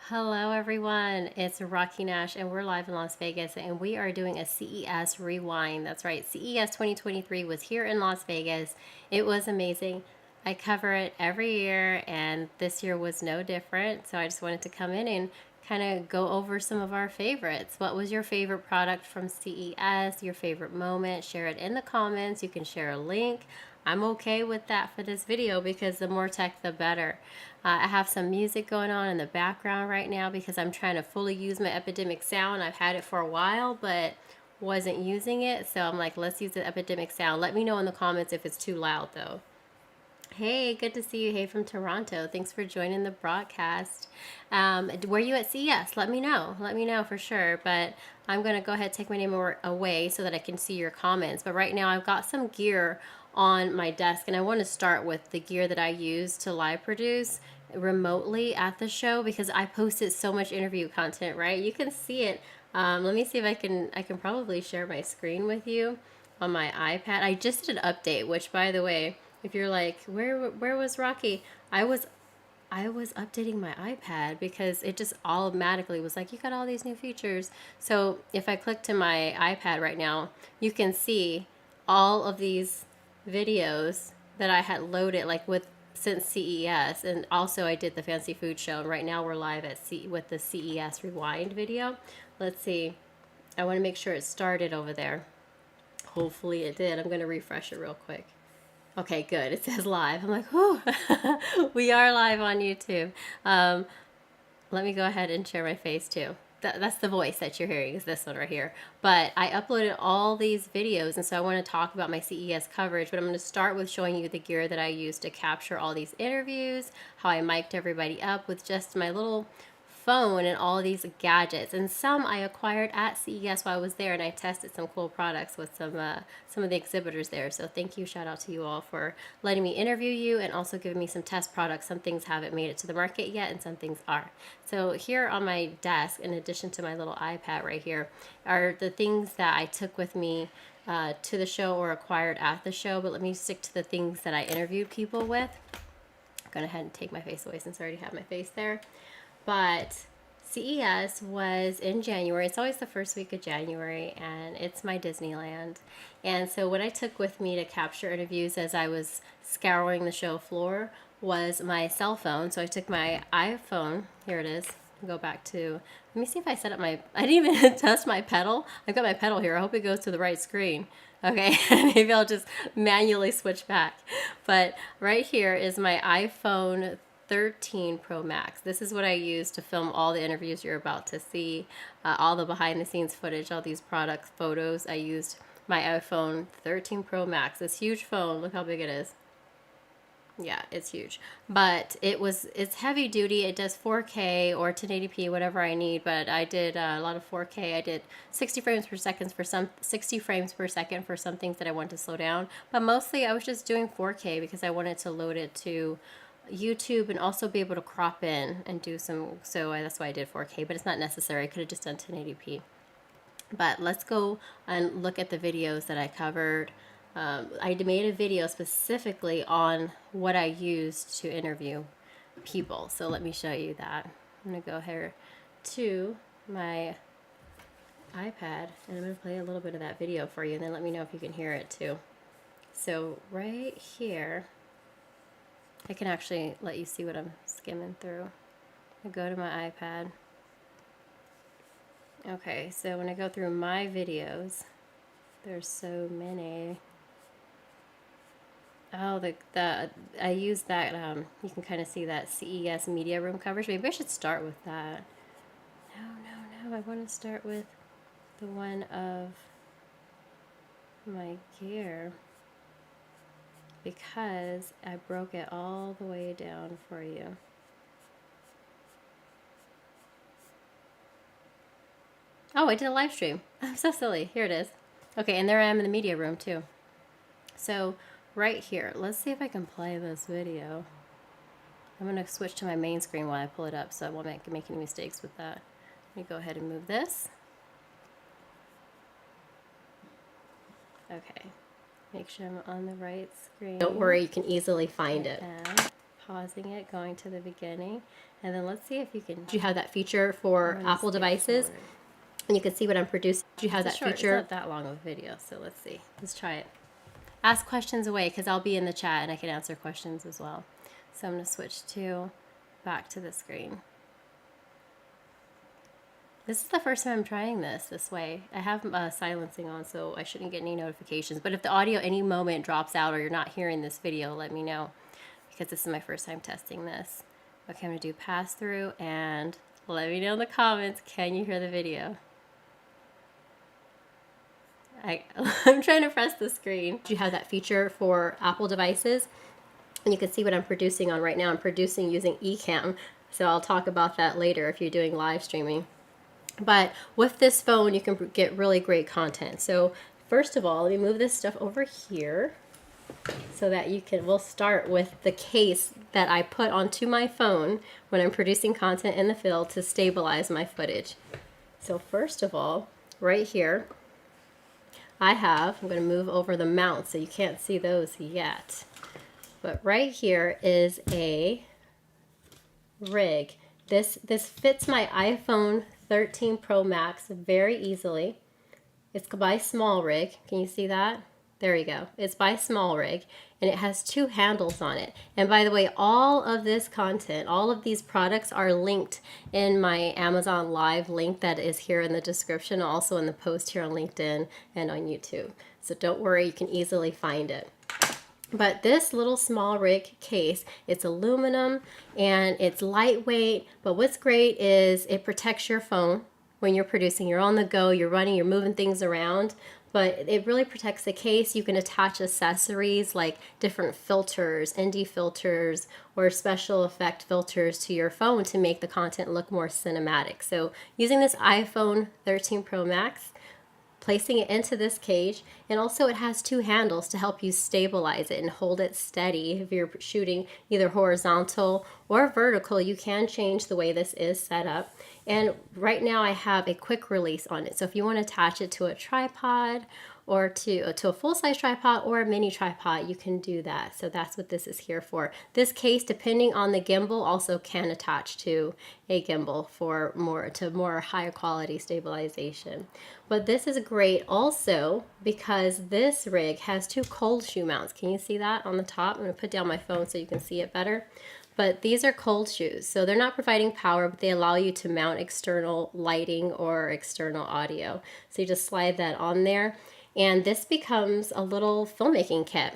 Hello everyone, it's Rocky Nash and we're live in Las Vegas and we are doing a CES rewind. That's right, CES 2023 was here in Las Vegas. It was amazing. I cover it every year and this year was no different. So I just wanted to come in and kind of go over some of our favorites. What was your favorite product from CES, your favorite moment? Share it in the comments. You can share a link. I'm okay with that for this video because the more tech, the better. I have some music going on in the background right now because I'm trying to fully use my Epidemic sound. I've had it for a while, but wasn't using it. So I'm like, let's use the Epidemic sound. Let me know in the comments if it's too loud though. Hey, good to see you. Hey, from Toronto. Thanks for joining the broadcast. Were you at CES? Let me know. Let me know for sure. But I'm going to go ahead and take my name away so that I can see your comments. But right now I've got some gear on my desk and I want to start with the gear that I use to live produce remotely at the show because I posted so much interview content, right? You can see it. Let me see if I can probably share my screen with you on my iPad. I just did an update, which by the way, if you're like, where was Rocky? I was updating my iPad because it just automatically was like, you got all these new features. So if I click to my iPad right now, you can see all of these videos that I had loaded since CES, and also I did the fancy food show. And right now we're live at with the CES rewind video. Let's see. I want to make sure it started over there. Hopefully it did. I'm going to refresh it real quick. Okay, good. It says live. I'm like, whoo, we are live on YouTube. Let me go ahead and share my face too. That's the voice that you're hearing is this one right here. But I uploaded all these videos, and so I want to talk about my CES coverage, but I'm going to start with showing you the gear that I used to capture all these interviews, how I mic'd everybody up with just my little phone and all these gadgets, and some I acquired at CES while I was there, and I tested some cool products with some of the exhibitors there. So thank you, shout out to you all for letting me interview you and also giving me some test products. Some things haven't made it to the market yet and some things are. So here on my desk, in addition to my little iPad right here, are the things that I took with me to the show or acquired at the show. But let me stick to the things that I interviewed people with. I'm going to ahead and take my face away since I already have my face there. But CES was in January. It's always the first week of January, and it's my Disneyland. And so what I took with me to capture interviews as I was scouring the show floor was my cell phone. So I took my iPhone. Here it is. Go back to, let me see if I set up I didn't even test my pedal. I've got my pedal here. I hope it goes to the right screen. Okay, maybe I'll just manually switch back. But right here is my iPhone 13 Pro Max. This is what I use to film all the interviews you're about to see, all the behind the scenes footage, all these product photos. I used my iPhone 13 Pro Max, this huge phone. Look how big it is. Yeah, it's huge, but it's heavy duty. It does 4K or 1080p, whatever I need. But I did a lot of 4K. I did 60 frames per second for some 60 frames per second for some things that I wanted to slow down. But mostly I was just doing 4K because I wanted to load it to YouTube and also be able to crop in and do some. So that's why I did 4K, but it's not necessary. I could have just done 1080p. But let's go and look at the videos that I covered. I made a video specifically on what I used to interview people. So let me show you that. I'm going to go here to my iPad and I'm going to play a little bit of that video for you and then let me know if you can hear it too. So right here, I can actually let you see what I'm skimming through. I go to my iPad. Okay, so when I go through my videos, there's so many. Oh, I use that, you can kind of see that CES media room coverage. Maybe I should start with that. No, I want to start with the one of my gear because I broke it all the way down for you. Oh, I did a live stream. I'm so silly. Here it is. Okay, and there I am in the media room too. So right here, let's see if I can play this video. I'm going to switch to my main screen while I pull it up so I won't make any mistakes with that. Let me go ahead and move this. Okay, make sure I'm on the right screen. Don't worry, you can easily find it. pausing it, going to the beginning, and then let's see if you can. Do you have that feature for Apple devices? Forward. And you can see what I'm producing. Do you have that feature? It's not that long of a video, so let's see. Let's try it. Ask questions away, because I'll be in the chat and I can answer questions as well. So I'm going to switch to back to the screen. This is the first time I'm trying this way. I have silencing on, so I shouldn't get any notifications. But if the audio any moment drops out or you're not hearing this video, let me know, because this is my first time testing this. Okay, I'm going to do pass through, and let me know in the comments, can you hear the video? I'm trying to press the screen. You have that feature for Apple devices, and you can see what I'm producing on right now. I'm producing using ECAMM, so I'll talk about that later if you're doing live streaming. But with this phone, you can get really great content. So first of all, let me move this stuff over here so that you can, we'll start with the case that I put onto my phone when I'm producing content in the field to stabilize my footage. So first of all, right here, I'm going to move over the mount so you can't see those yet. But right here is a rig. This fits my iPhone 13 Pro Max very easily. It's by Small Rig. Can you see that? There you go. It's by Small Rig, and it has 2 handles on it. And by the way, all of this content, all of these products are linked in my Amazon Live link that is here in the description, also in the post here on LinkedIn and on YouTube. So don't worry, you can easily find it. But this little Small Rig case, it's aluminum and it's lightweight, but what's great is it protects your phone when you're producing. You're on the go, you're running, you're moving things around, but it really protects the case. You can attach accessories like different filters, ND filters, or special effect filters to your phone to make the content look more cinematic. So using this iPhone 13 Pro Max, placing it into this cage, and also it has 2 handles to help you stabilize it and hold it steady. If you're shooting either horizontal or vertical, you can change the way this is set up. And right now I have a quick release on it. So if you want to attach it to a tripod or to a full-size tripod or a mini tripod, you can do that. So that's what this is here for. This case, depending on the gimbal, also can attach to a gimbal for more higher quality stabilization. But this is great also because this rig has 2 cold shoe mounts. Can you see that on the top? I'm going to put down my phone so you can see it better. But these are cold shoes, so they're not providing power, but they allow you to mount external lighting or external audio. So you just slide that on there, and this becomes a little filmmaking kit.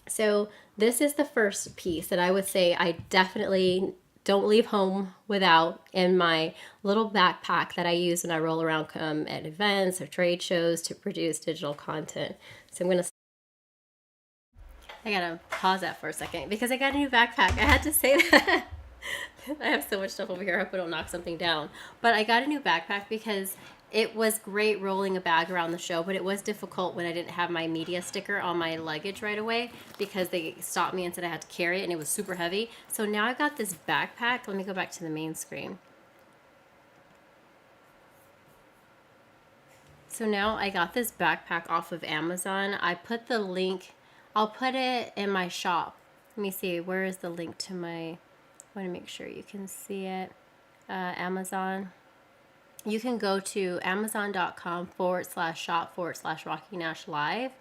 So this is the first piece that I would say I definitely don't leave home without in my little backpack that I use when I roll around at events or trade shows to produce digital content. So I'm going to I gotta pause that for a second because I got a new backpack. I had to say that. I have so much stuff over here. I hope I don't knock something down. But I got a new backpack because it was great rolling a bag around the show, but it was difficult when I didn't have my media sticker on my luggage right away because they stopped me and said I had to carry it, and it was super heavy. So now I got this backpack. Let me go back to the main screen. So now I got this backpack off of Amazon. I put the link, I'll put it in my shop. Let me see, where is the link to my, I want to make sure you can see it. Amazon. You can go to amazon.com/shop/Rocky Nash Live,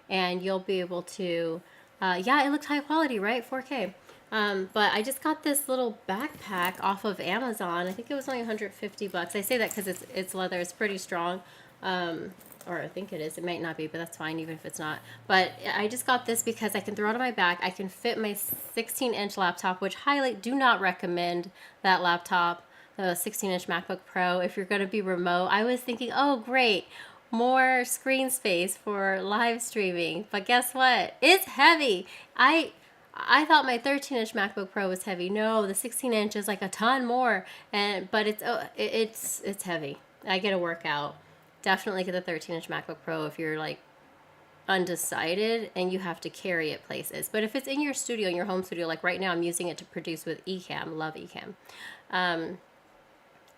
and you'll be able to, yeah, it looked high quality, right? 4K. But I just got this little backpack off of Amazon. I think it was only 150 bucks. I say that because it's leather. It's pretty strong. Or I think it is. It might not be, but that's fine even if it's not. But I just got this because I can throw it on my back. I can fit my 16-inch laptop, which do not recommend that laptop, the 16-inch MacBook Pro, if you're going to be remote. I was thinking, oh, great, more screen space for live streaming. But guess what? It's heavy. I thought my 13-inch MacBook Pro was heavy. No, the 16-inch is like a ton more, but it's heavy. I get a workout. Definitely get the 13-inch MacBook Pro if you're like undecided and you have to carry it places. But if it's in your studio, in your home studio, like right now I'm using it to produce with ECAMM, love ECAMM,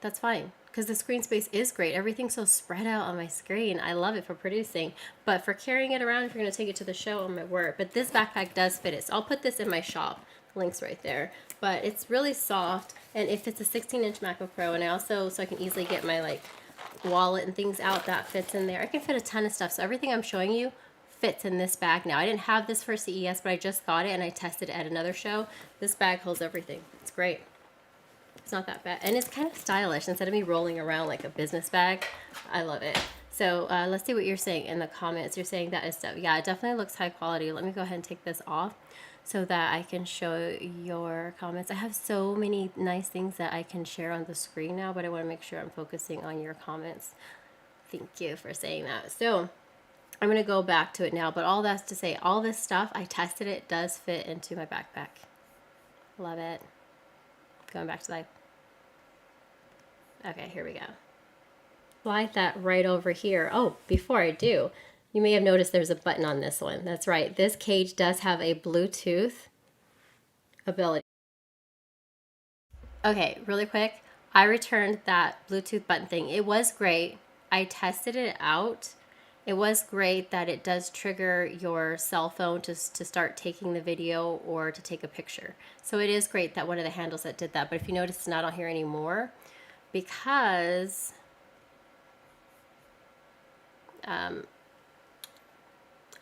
that's fine because the screen space is great. Everything's so spread out on my screen. I love it for producing, but for carrying it around, if you're going to take it to the show, it might work. But this backpack does fit it. So I'll put this in my shop. Links right there. But it's really soft, and if it's a 16-inch MacBook Pro, and I also, so I can easily get my like wallet and things out, that fits in there. I can fit a ton of stuff. So everything I'm showing you fits in this bag now. I didn't have this for CES, but I just got it and I tested it at another show. This bag holds everything. It's great. It's not that bad. And it's kind of stylish instead of me rolling around like a business bag. I love it. So let's see what you're saying in the comments. You're saying that is stuff. Yeah, it definitely looks high quality. Let me go ahead and take this off so that I can show your comments. I have so many nice things that I can share on the screen now, but I want to make sure I'm focusing on your comments. Thank you for saying that. So I'm going to go back to it now, but all that's to say, all this stuff, I tested it, does fit into my backpack. Love it. Going back to life. Okay, here we go. Slide that right over here. Oh, before I do, you may have noticed there's a button on this one. That's right. This cage does have a Bluetooth ability. Okay, really quick. I returned that Bluetooth button thing. It was great. I tested it out. It was great that it does trigger your cell phone to start taking the video or to take a picture. So it is great that one of the handles that did that. But if you notice, it's not on here anymore because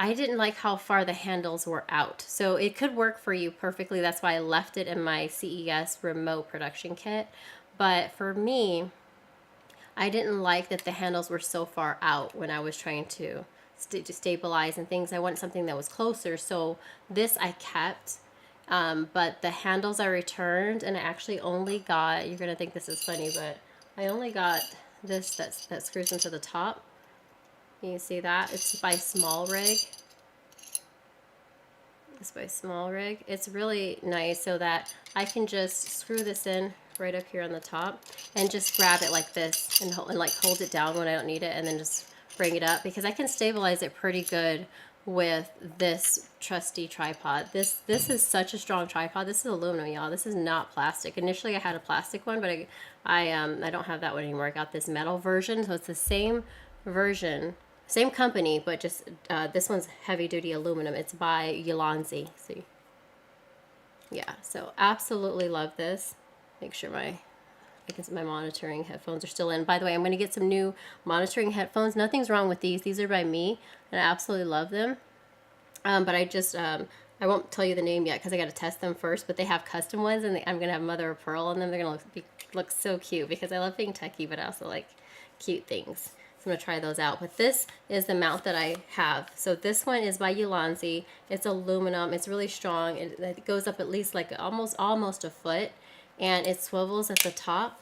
I didn't like how far the handles were out. So it could work for you perfectly. That's why I left it in my CES remote production kit. But for me, I didn't like that the handles were so far out when I was trying to stabilize and things. I wanted something that was closer. So this I kept, but the handles I returned, and I actually only got, you're going to think this is funny, but I only got this that screws into the top. You see that? It's by Small Rig. It's by Small Rig. It's really nice so that I can just screw this in right up here on the top and just grab it like this and like hold it down when I don't need it, and then just bring it up because I can stabilize it pretty good with this trusty tripod. This is such a strong tripod. This is aluminum, y'all. This is not plastic. Initially I had a plastic one, but I don't have that one anymore. I got this metal version, so it's the same version, same company, but just this one's heavy duty aluminum. It's by Ulanzi. See, yeah, so absolutely love this. Make sure my monitoring headphones are still in. By the way, I'm going to get some new monitoring headphones. Nothing's wrong with these. These are by me, and I absolutely love them. But I just, I won't tell you the name yet because I got to test them first. But they have custom ones, and I'm going to have mother of pearl on them. They're going to look so cute because I love being techie, but I also like cute things. So I'm going to try those out. But this is the mount that I have. So this one is by Ulanzi. It's aluminum. It's really strong. It goes up at least like almost a foot. And it swivels at the top,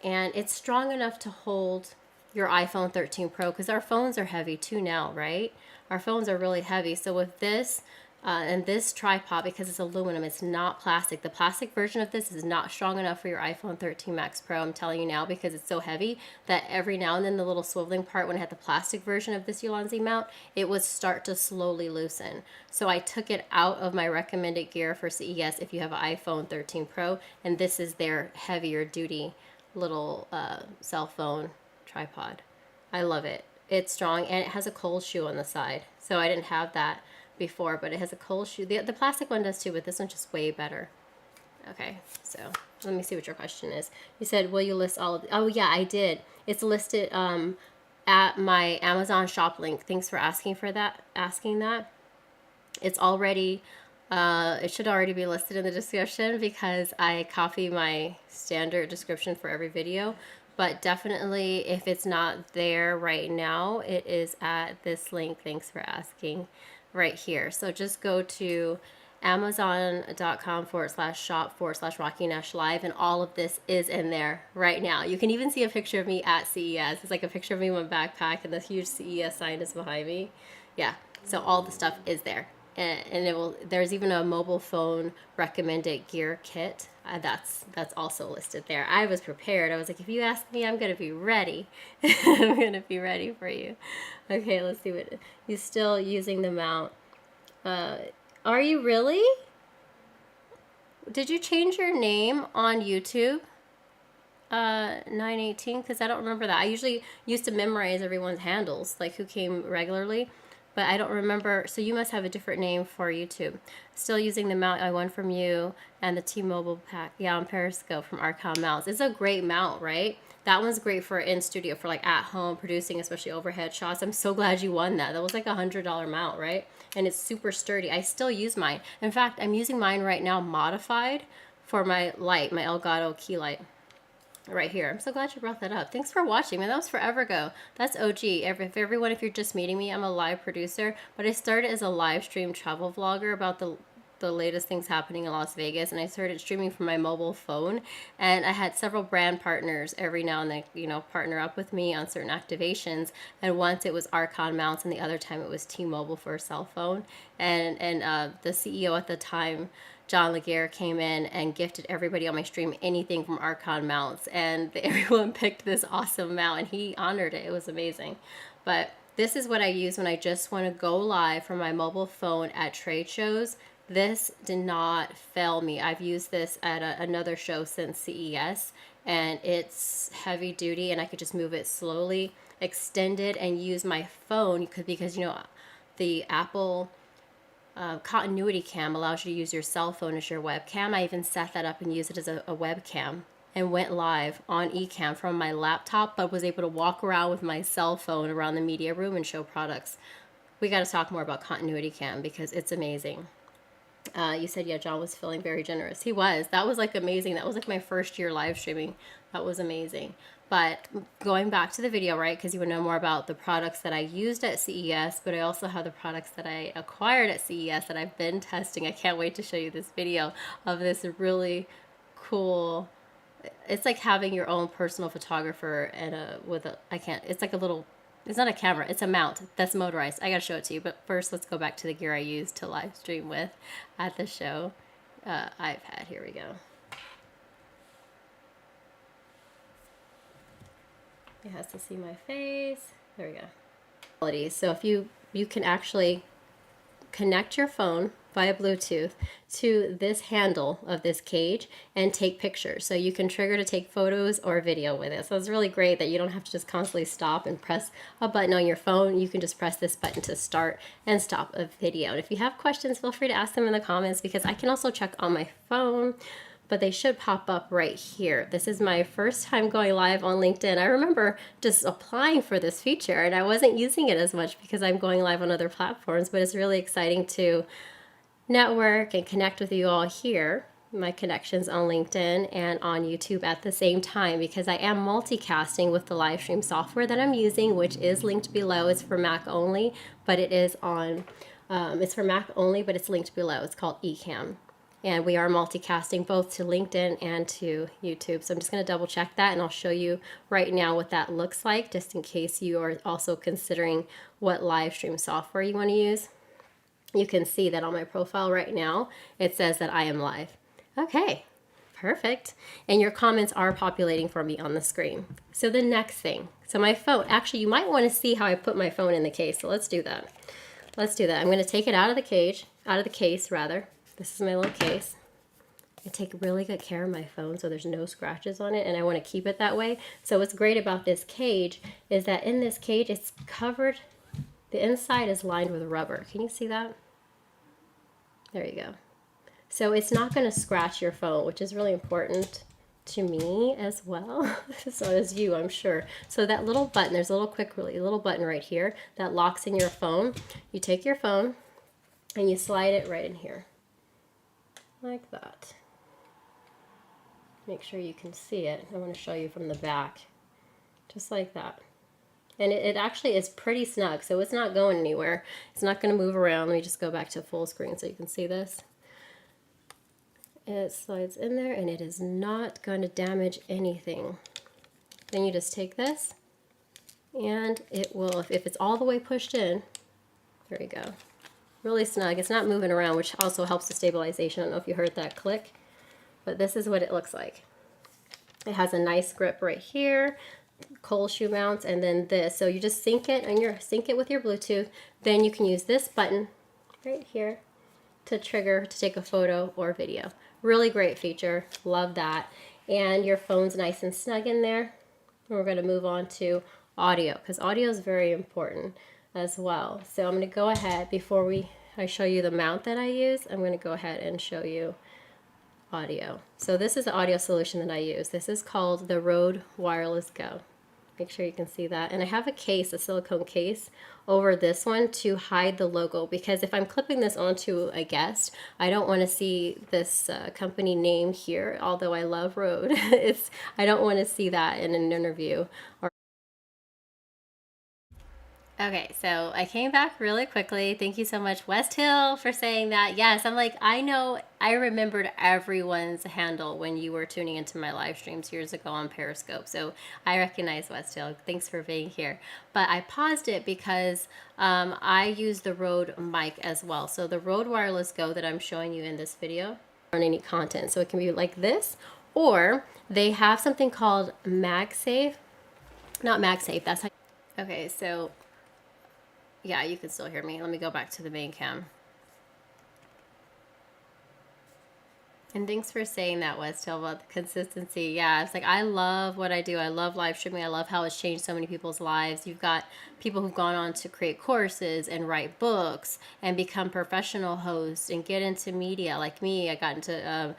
and it's strong enough to hold your iPhone 13 Pro because our phones are heavy too now, right? Our phones are really heavy. So with this and this tripod, because it's aluminum, it's not plastic. The plastic version of this is not strong enough for your iPhone 13 Max Pro. I'm telling you now because it's so heavy that every now and then the little swiveling part, when I had the plastic version of this Ulanzi mount, it would start to slowly loosen. So I took it out of my recommended gear for CES if you have an iPhone 13 Pro, and this is their heavier duty little cell phone tripod. I love it. It's strong, and it has a cold shoe on the side. So I didn't have that before, but it has a cold shoe. The plastic one does too, but this one's just way better. Okay, so let me see what your question is. You said, will you list all of the, oh yeah, I did. It's listed at my Amazon shop link. Thanks for asking that. It's already, it should already be listed in the description because I copy my standard description for every video. But definitely, if it's not there right now, it is at this link. Thanks for asking. Right here. So just go to amazon.com/shop/Rocky Nash Live, and all of this is in there right now. You can even see a picture of me at CES. It's like a picture of me in my backpack, and the huge CES sign is behind me. Yeah, so all the stuff is there. And it will. There's even a mobile phone recommended gear kit. That's also listed there. I was prepared. I was like, if you ask me, I'm gonna be ready. I'm gonna be ready for you. Okay, let's see what you're still using the mount. Are you really? Did you change your name on YouTube? 918, because I don't remember that. I usually used to memorize everyone's handles, like who came regularly. but I don't remember. So you must have a different name for YouTube. Still using the mount I won from you and the T-Mobile pack. Yeah, on Periscope from ARKON mounts. It's a great mount, right? That one's great for in studio, for like at home producing, especially overhead shots. I'm so glad you won that. That was like $100 mount, right? And it's super sturdy. I still use mine. In fact, I'm using mine right now modified for my light, my Elgato key light right here. I'm so glad you brought that up. Thanks for watching, man. That was forever ago. That's OG. Everyone, if you're just meeting me, I'm a live producer, but I started as a live stream travel vlogger about the latest things happening in Las Vegas, and I started streaming from my mobile phone, and I had several brand partners every now and then, you know, partner up with me on certain activations, and once it was ARKON mounts and the other time it was T-Mobile for a cell phone, and the CEO at the time, John Laguerre, came in and gifted everybody on my stream anything from ARKON mounts, and everyone picked this awesome mount, and he honored it. It was amazing. But this is what I use when I just want to go live from my mobile phone at trade shows. This did not fail me. I've used this at another show since CES, and it's heavy duty, and I could just move it slowly, extend it, and use my phone because, you know, the Apple continuity cam allows you to use your cell phone as your webcam. I even set that up and used it as a webcam and went live on ECAMM from my laptop, but was able to walk around with my cell phone around the media room and show products. We got to talk more about continuity cam because it's amazing. You said, yeah, John was feeling very generous. He was. That was like amazing. That was like my first year live streaming. That was amazing. But going back to the video, right, because you would know more about the products that I used at CES, but I also have the products that I acquired at CES that I've been testing. I can't wait to show you this video of this really cool. It's like having your own personal photographer and it's like a little, it's not a camera, it's a mount that's motorized. I gotta show it to you, but first let's go back to the gear I used to live stream with at the show. iPad, here we go. It has to see my face. There we go. So if you can actually connect your phone via Bluetooth to this handle of this cage and take pictures. So you can trigger to take photos or video with it. So it's really great that you don't have to just constantly stop and press a button on your phone. You can just press this button to start and stop a video. And if you have questions, feel free to ask them in the comments because I can also check on my phone, but they should pop up right here. This is my first time going live on LinkedIn. I remember just applying for this feature and I wasn't using it as much because I'm going live on other platforms, but it's really exciting to network and connect with you all here, my connections on LinkedIn and on YouTube at the same time, because I am multicasting with the live stream software that I'm using, which is linked below. It's for Mac only, but it is on, it's for Mac only, but it's linked below. It's called ECAMM. And we are multicasting both to LinkedIn and to YouTube. So I'm just going to double check that and I'll show you right now what that looks like, just in case you are also considering what live stream software you want to use. You can see that on my profile right now, it says that I am live. Okay, perfect. And your comments are populating for me on the screen. So the next thing, so my phone, actually you might want to see how I put my phone in the case. So let's do that. Let's do that. I'm going to take it out of the case rather. This is my little case. I take really good care of my phone so there's no scratches on it and I want to keep it that way. So what's great about this cage is that in this cage it's covered, the inside is lined with rubber. Can you see that? There you go. So it's not going to scratch your phone, which is really important to me as well. So as you, I'm sure. So that little button, there's a little button right here that locks in your phone. You take your phone and you slide it right in here. Like that. Make sure you can see it. I want to show you from the back. Just like that. And it actually is pretty snug, so it's not going anywhere. It's not going to move around. Let me just go back to full screen so you can see this. It slides in there and it is not going to damage anything. Then you just take this and it will, if it's all the way pushed in, there you go. Really snug. It's not moving around, which also helps the stabilization. I don't know if you heard that click, but this is what it looks like. It has a nice grip right here, coal shoe mounts, and then this. So you just sync it and sync it with your Bluetooth. Then you can use this button right here to trigger to take a photo or video. Really great feature. Love that. And your phone's nice and snug in there. And we're going to move on to audio because audio is very important. as well. So I'm going to go ahead, before I show you the mount that I use, I'm going to go ahead and show you audio. So this is the audio solution that I use. This is called the Rode Wireless Go. Make sure you can see that. And I have a case, a silicone case, over this one to hide the logo, because if I'm clipping this onto a guest, I don't want to see this company name here, although I love Rode. I don't want to see that in an interview. Okay, so I came back really quickly. Thank you so much, West Hill, for saying that. Yes, I'm like, I know, I remembered everyone's handle when you were tuning into my live streams years ago on Periscope. So I recognize West Hill. Thanks for being here. But I paused it because I use the Rode mic as well. So the Rode Wireless Go that I'm showing you in this video on any content. So it can be like this, or they have something called MagSafe. Not MagSafe, that's how. Okay, so yeah, you can still hear me. Let me go back to the main cam. And thanks for saying that, West Hill, about the consistency. Yeah, it's like, I love what I do. I love live streaming. I love how it's changed so many people's lives. You've got people who've gone on to create courses and write books and become professional hosts and get into media. Like me, I got into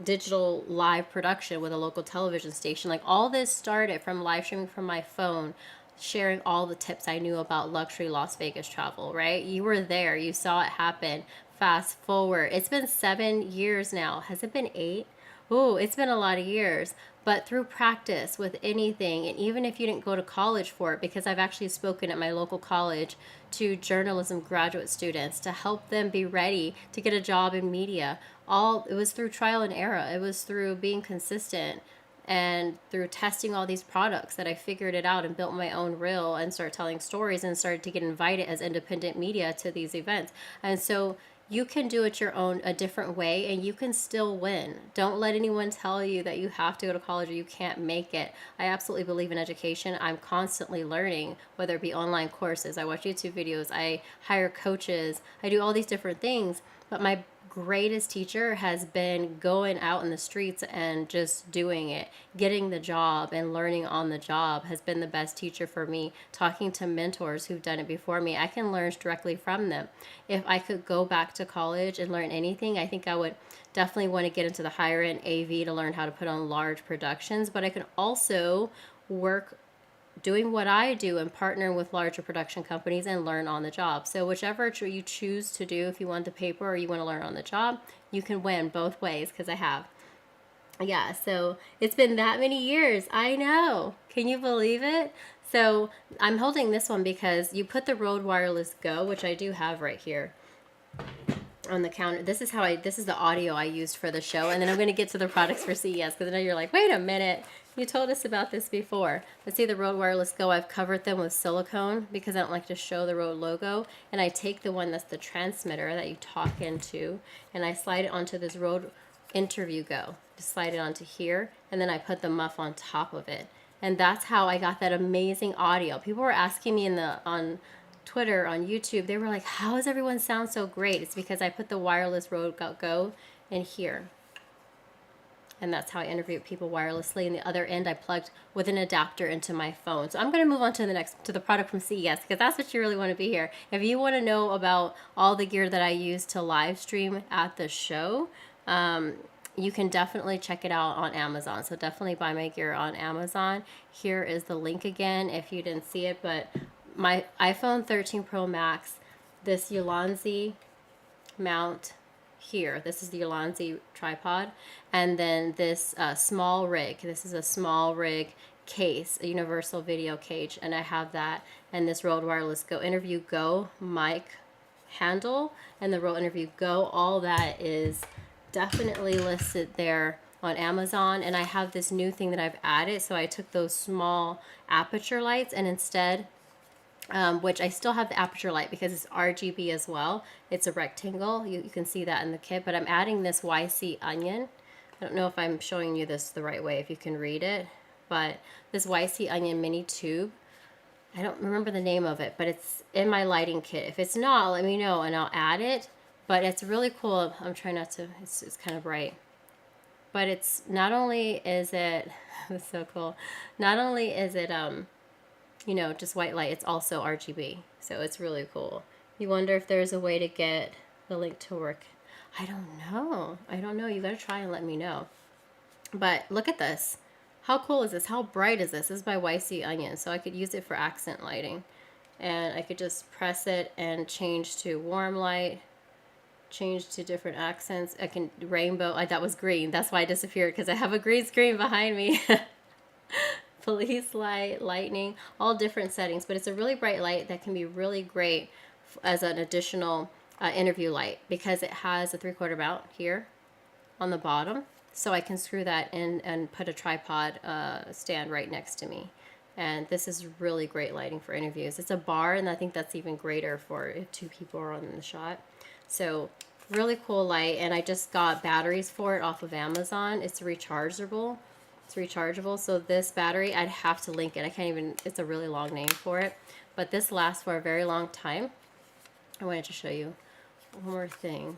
digital live production with a local television station. Like, all this started from live streaming from my phone, sharing all the tips I knew about luxury Las Vegas travel, right? You were there, you saw it happen. Fast forward, it's been 7 years now. Has it been 8? Oh, it's been a lot of years. But through practice with anything, and even if you didn't go to college for it, because I've actually spoken at my local college to journalism graduate students to help them be ready to get a job in media. It was through trial and error. It was through being consistent and through testing all these products that I figured it out and built my own reel and started telling stories and started to get invited as independent media to these events. And so you can do it a different way, and you can still win. Don't let anyone tell you that you have to go to college or you can't make it. I absolutely believe in education. I'm constantly learning, whether it be online courses, I watch YouTube videos, I hire coaches, I do all these different things. But my greatest teacher has been going out in the streets and just doing it. Getting the job and learning on the job has been the best teacher for me. Talking to mentors who've done it before me, I can learn directly from them. If I could go back to college and learn anything, I think I would definitely want to get into the higher end AV to learn how to put on large productions. But I can also work doing what I do and partnering with larger production companies and learn on the job. So whichever you choose to do, if you want the paper or you want to learn on the job, you can win both ways, because I have. Yeah, so it's been that many years. I know. Can you believe it? So I'm holding this one because you put the Rode Wireless Go, which I do have right here on the counter. This is the audio I used for the show. And then I'm going to get to the products for CES, because I know you're like, wait a minute. You told us about this before. But see, the Rode Wireless Go, I've covered them with silicone because I don't like to show the Rode logo. And I take the one that's the transmitter that you talk into, and I slide it onto this Rode Interview Go. Just slide it onto here, and then I put the muff on top of it. And that's how I got that amazing audio. People were asking me on Twitter, on YouTube, they were like, how does everyone sound so great? It's because I put the wireless Rode Go in here. And that's how I interview people wirelessly. And the other end, I plugged with an adapter into my phone. So I'm going to move on to the product from CES, because that's what you really want to be here. If you want to know about all the gear that I use to live stream at the show, you can definitely check it out on Amazon. So definitely buy my gear on Amazon. Here is the link again if you didn't see it. But my iPhone 13 Pro Max, this Ulanzi mount here. This is the Ulanzi tripod. And then this small rig. This is a small rig case, a universal video cage. And I have that. And this Rode Wireless Go Interview Go mic handle. And the Rode Interview Go. All that is definitely listed there on Amazon. And I have this new thing that I've added. So I took those small aperture lights and instead, which I still have the aperture light because it's RGB as well. It's a rectangle. You can see that in the kit, but I'm adding this YC onion. I don't know if I'm showing you this the right way, if you can read it, but this YC onion mini tube, I don't remember the name of it, but it's in my lighting kit. If it's not, let me know and I'll add it. But it's really cool. I'm trying not to, it's kind of bright. But it's not only is it, it's so cool. Not only is it you know, just white light. It's also RGB. So it's really cool. You wonder if there's a way to get the link to work. I don't know. I don't know. You got to try and let me know. But look at this. How cool is this? How bright is this? This is by YC Onion. So I could use it for accent lighting. And I could just press it and change to warm light, change to different accents. I can rainbow. That was green. That's why I disappeared, because I have a green screen behind me. Police light, lightning, all different settings. But it's a really bright light that can be really great as an additional interview light, because it has a 3/4 mount here on the bottom. So I can screw that in and put a tripod stand right next to me. And this is really great lighting for interviews. It's a bar, and I think that's even greater for if 2 people are on the shot. So really cool light, and I just got batteries for it off of Amazon. It's rechargeable. It's rechargeable. So this battery, I'd have to link it. I can't even, it's a really long name for it. But this lasts for a very long time. I wanted to show you one more thing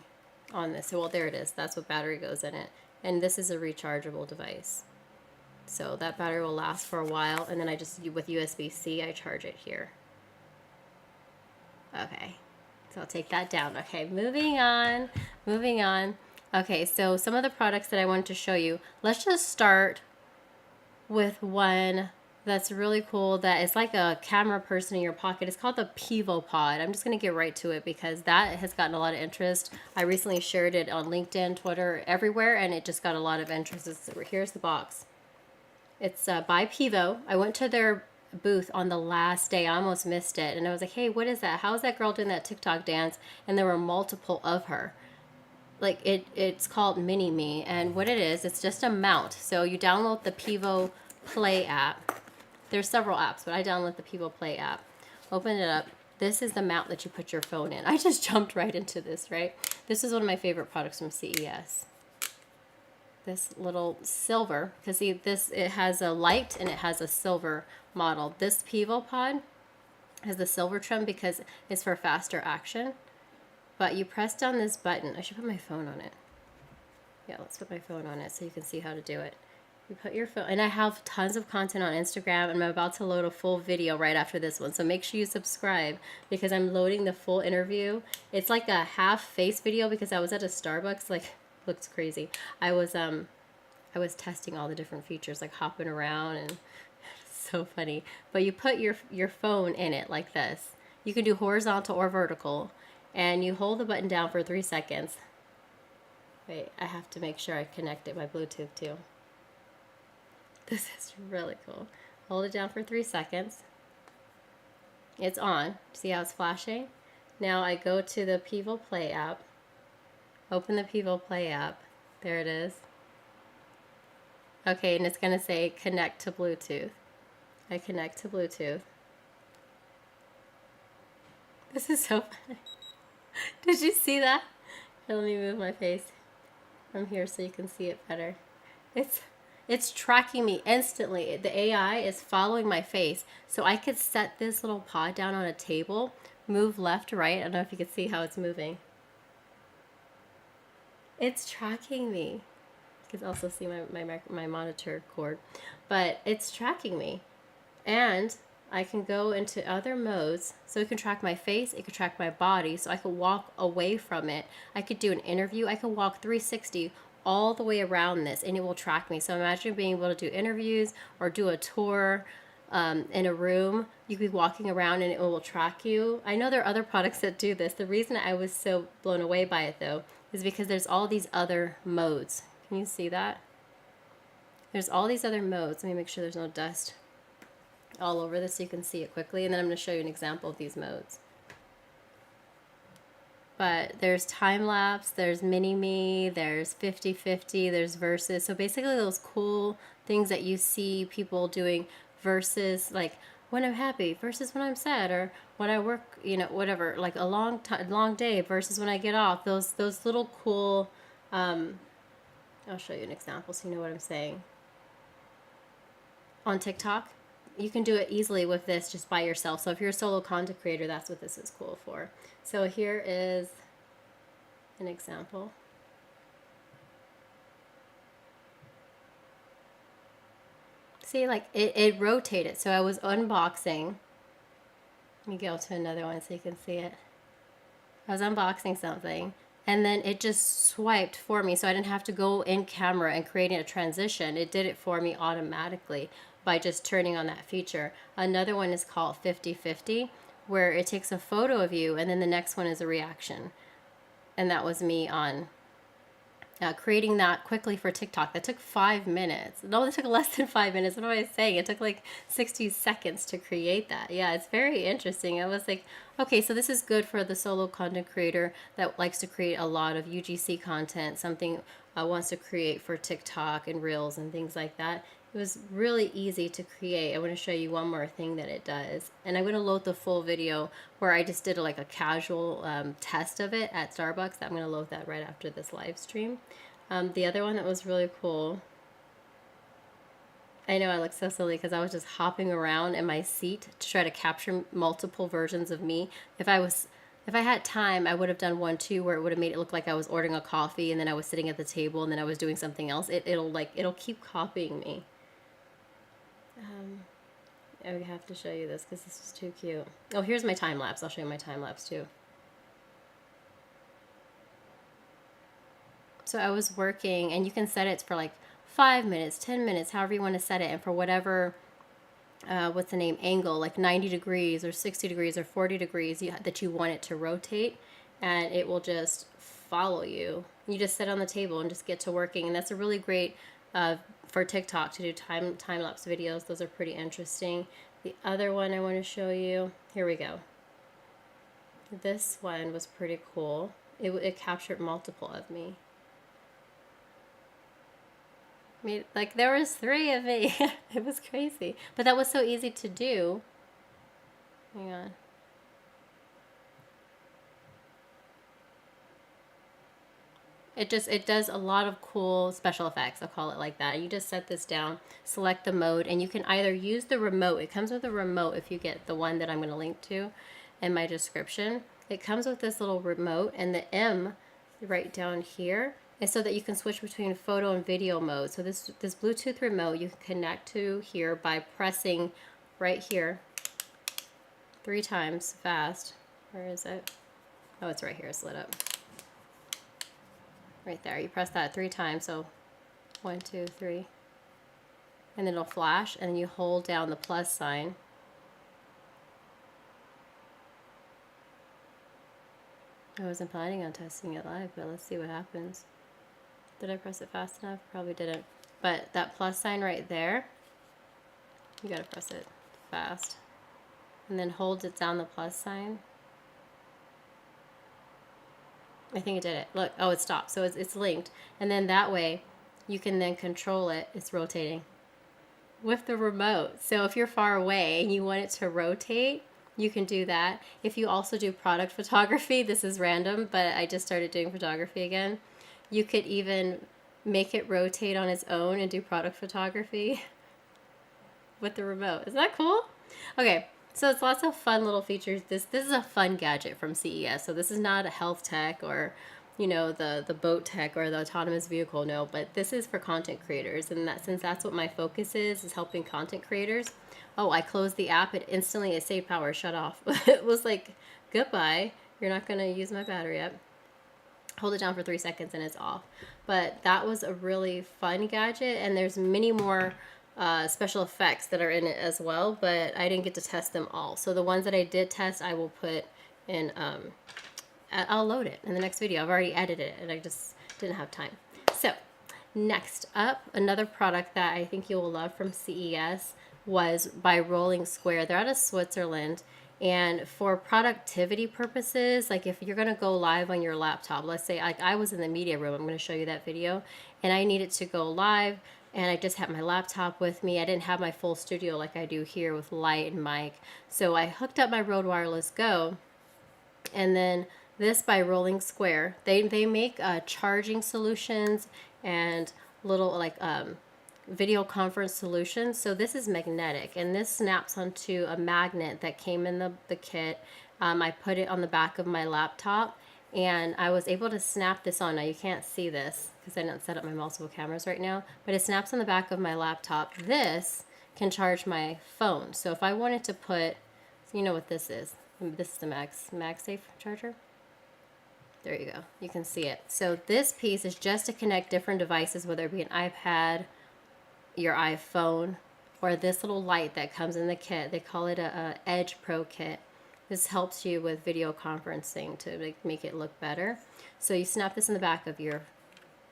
on this. So, well, there it is. That's what battery goes in it. And this is a rechargeable device. So that battery will last for a while, and then I just, with USB-C, I charge it here. Okay, so I'll take that down. Okay, moving on. Okay, so some of the products that I wanted to show you. Let's just start with one that's really cool, that is like a camera person in your pocket. It's called the Pivo Pod. I'm just going to get right to it because that has gotten a lot of interest. I recently shared it on LinkedIn, Twitter, everywhere, and it just got a lot of interest. Here's the box. It's by Pivo. I went to their booth on the last day. I almost missed it. And I was like, hey, what is that? How is that girl doing that TikTok dance? And there were multiple of her. Like, it's called Mini Me. And what it is, it's just a mount. So you download the Pivo Play app. There's several apps, but I downloaded the Pivo Play app. Open it up. This is the mount that you put your phone in. I just jumped right into this, right? This is one of my favorite products from CES. This little silver, because see, it has a light and it has a silver model. This Pivo Pod has the silver trim because it's for faster action. But you press down this button. I should put my phone on it. Yeah, let's put my phone on it so you can see how to do it. You put your phone, and I have tons of content on Instagram, and I'm about to load a full video right after this one. So make sure you subscribe because I'm loading the full interview. It's like a half face video because I was at a Starbucks, like, looks crazy. I was testing all the different features, like hopping around, and it's so funny. But you put your phone in it like this. You can do horizontal or vertical, and you hold the button down for 3 seconds. Wait, I have to make sure I connect it by Bluetooth too. This is really cool. Hold it down for 3 seconds. It's on. See how it's flashing? Now I go to the Pivo Play app. Open the Pivo Play app. There it is. Okay, and it's going to say connect to Bluetooth. I connect to Bluetooth. This is so funny. Did you see that? Here, let me move my face from here so you can see it better. It's tracking me instantly. The AI is following my face. So I could set this little pod down on a table, move left, right. I don't know if you can see how it's moving. It's tracking me. You can also see my monitor cord. But it's tracking me. And I can go into other modes. So it can track my face. It can track my body. So I could walk away from it. I could do an interview. I could walk 360 all the way around this, and it will track me. So imagine being able to do interviews or do a tour in a room. You could be walking around and it will track you. I know there are other products that do this. The reason I was so blown away by it, though, is because there's all these other modes. Can you see that? There's all these other modes. Let me make sure there's no dust all over this so you can see it quickly, and then I'm going to show you an example of these modes. But there's time lapse, there's mini me, there's 50-50, there's versus. So basically those cool things that you see people doing versus, like when I'm happy versus when I'm sad, or when I work, you know, whatever, like a long day versus when I get off. Those little cool, I'll show you an example so you know what I'm saying. On TikTok, you can do it easily with this just by yourself. So if you're a solo content creator, that's what this is cool for. So here is an example. See, like it rotated. So I was unboxing. Let me go to another one so you can see it. I was unboxing something and then it just swiped for me. So I didn't have to go in camera and creating a transition. It did it for me automatically by just turning on that feature. Another one is called 50/50, where it takes a photo of you and then the next one is a reaction. And that was me on creating that quickly for TikTok. That took 5 minutes. No, it took less than 5 minutes. What am I saying? It took like 60 seconds to create that. Yeah, it's very interesting. I was like, okay, so this is good for the solo content creator that likes to create a lot of UGC content, something wants to create for TikTok and Reels and things like that. It was really easy to create. I want to show you one more thing that it does. And I'm going to load the full video where I just did like a casual test of it at Starbucks. I'm going to load that right after this live stream. The other one that was really cool, I know I look so silly because I was just hopping around in my seat to try to capture multiple versions of me. If I had time, I would have done one too where it would have made it look like I was ordering a coffee and then I was sitting at the table and then I was doing something else. It'll keep copying me. I would have to show you this because this is too cute. Oh, here's my time lapse. I'll show you my time lapse too. So I was working, and you can set it for like 5 minutes, 10 minutes, however you want to set it, and for whatever what's the name, angle, like 90 degrees or 60 degrees or 40 degrees that you want it to rotate, and it will just follow you. You just sit on the table and just get to working, and that's a really great for TikTok to do time-lapse videos. Those are pretty interesting. The other one I want to show you, here we go. This one was pretty cool. It captured multiple of me. I mean, like there was 3 of me. It was crazy, but that was so easy to do. Hang on. It does a lot of cool special effects. I'll call it like that. You just set this down, select the mode, and you can either use the remote. It comes with a remote if you get the one that I'm going to link to in my description. It comes with this little remote, and the M right down here is so that you can switch between photo and video mode. So this Bluetooth remote you can connect to here by pressing right here 3 times fast. Where is it? Oh, it's right here. It's lit up. Right there. You press that 3 times. So 1, 2, 3. And then it'll flash, and you hold down the plus sign. I wasn't planning on testing it live, but let's see what happens. Did I press it fast enough? Probably didn't. But that plus sign right there, you gotta press it fast. And then hold it down the plus sign. I think it did it. Look, oh, it stopped. So it's linked. And then that way, you can then control it. It's rotating with the remote. So if you're far away and you want it to rotate, you can do that. If you also do product photography, this is random, but I just started doing photography again. You could even make it rotate on its own and do product photography with the remote. Isn't that cool? Okay, so it's lots of fun little features. This is a fun gadget from CES. So this is not a health tech or, you know, the boat tech or the autonomous vehicle, no, but this is for content creators. And that, since that's what my focus is helping content creators. Oh, I closed the app. It saved power, shut off. It was like, goodbye. You're not going to use my battery up. Hold it down for 3 seconds and it's off. But that was a really fun gadget, and there's many more special effects that are in it as well, but I didn't get to test them all. So the ones that I did test, I will put in, I'll load it in the next video. I've already edited it and I just didn't have time. So next up, another product that I think you will love from CES was by Rolling Square. They're out of Switzerland. And for productivity purposes, like if you're going to go live on your laptop, let's say like I was in the media room, I'm going to show you that video, and I needed to go live, and I just had my laptop with me. I didn't have my full studio like I do here with light and mic. So I hooked up my Rode Wireless Go, and then this by Rolling Square. They make charging solutions and little like video conference solutions. So this is magnetic, and this snaps onto a magnet that came in the kit. I put it on the back of my laptop, and I was able to snap this on. Now you can't see this because I didn't set up my multiple cameras right now, but it snaps on the back of my laptop. This can charge my phone. So if I wanted to put, you know what this is? This is the MagSafe charger. There you go. You can see it. So this piece is just to connect different devices, whether it be an iPad, your iPhone, or this little light that comes in the kit. They call it a Edge Pro kit. This helps you with video conferencing to make it look better. So you snap this in the back of your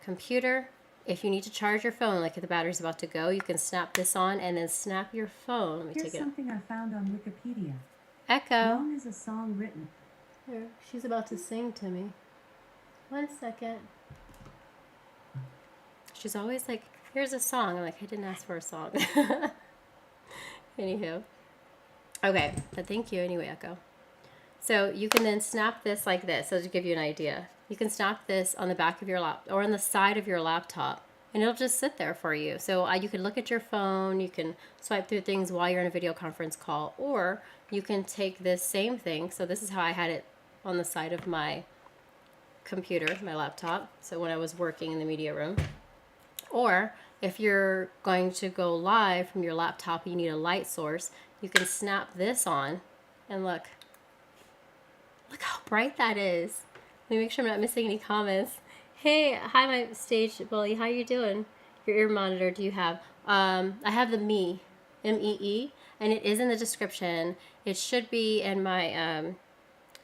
computer. If you need to charge your phone, like if the battery's about to go, you can snap this on and then snap your phone. Let me Here's something I found on Wikipedia. Echo. Long is a song written. Here, she's about to sing to me. 1 second. She's always like, here's a song. I'm like, I didn't ask for a song. Anywho. Okay, but thank you anyway, Echo. So you can then snap this like this, so to give you an idea. You can snap this on the back of your laptop or on the side of your laptop, and it'll just sit there for you. So you can look at your phone, you can swipe through things while you're in a video conference call, or you can take this same thing. So this is how I had it on the side of my computer, my laptop, so when I was working in the media room. Or if you're going to go live from your laptop, you need a light source, you can snap this on, and look how bright that is. Let me make sure I'm not missing any comments. Hey, hi my stage bully, how you doing? Your ear monitor do you have? I have the ME, M-E-E, and it is in the description. It should be in my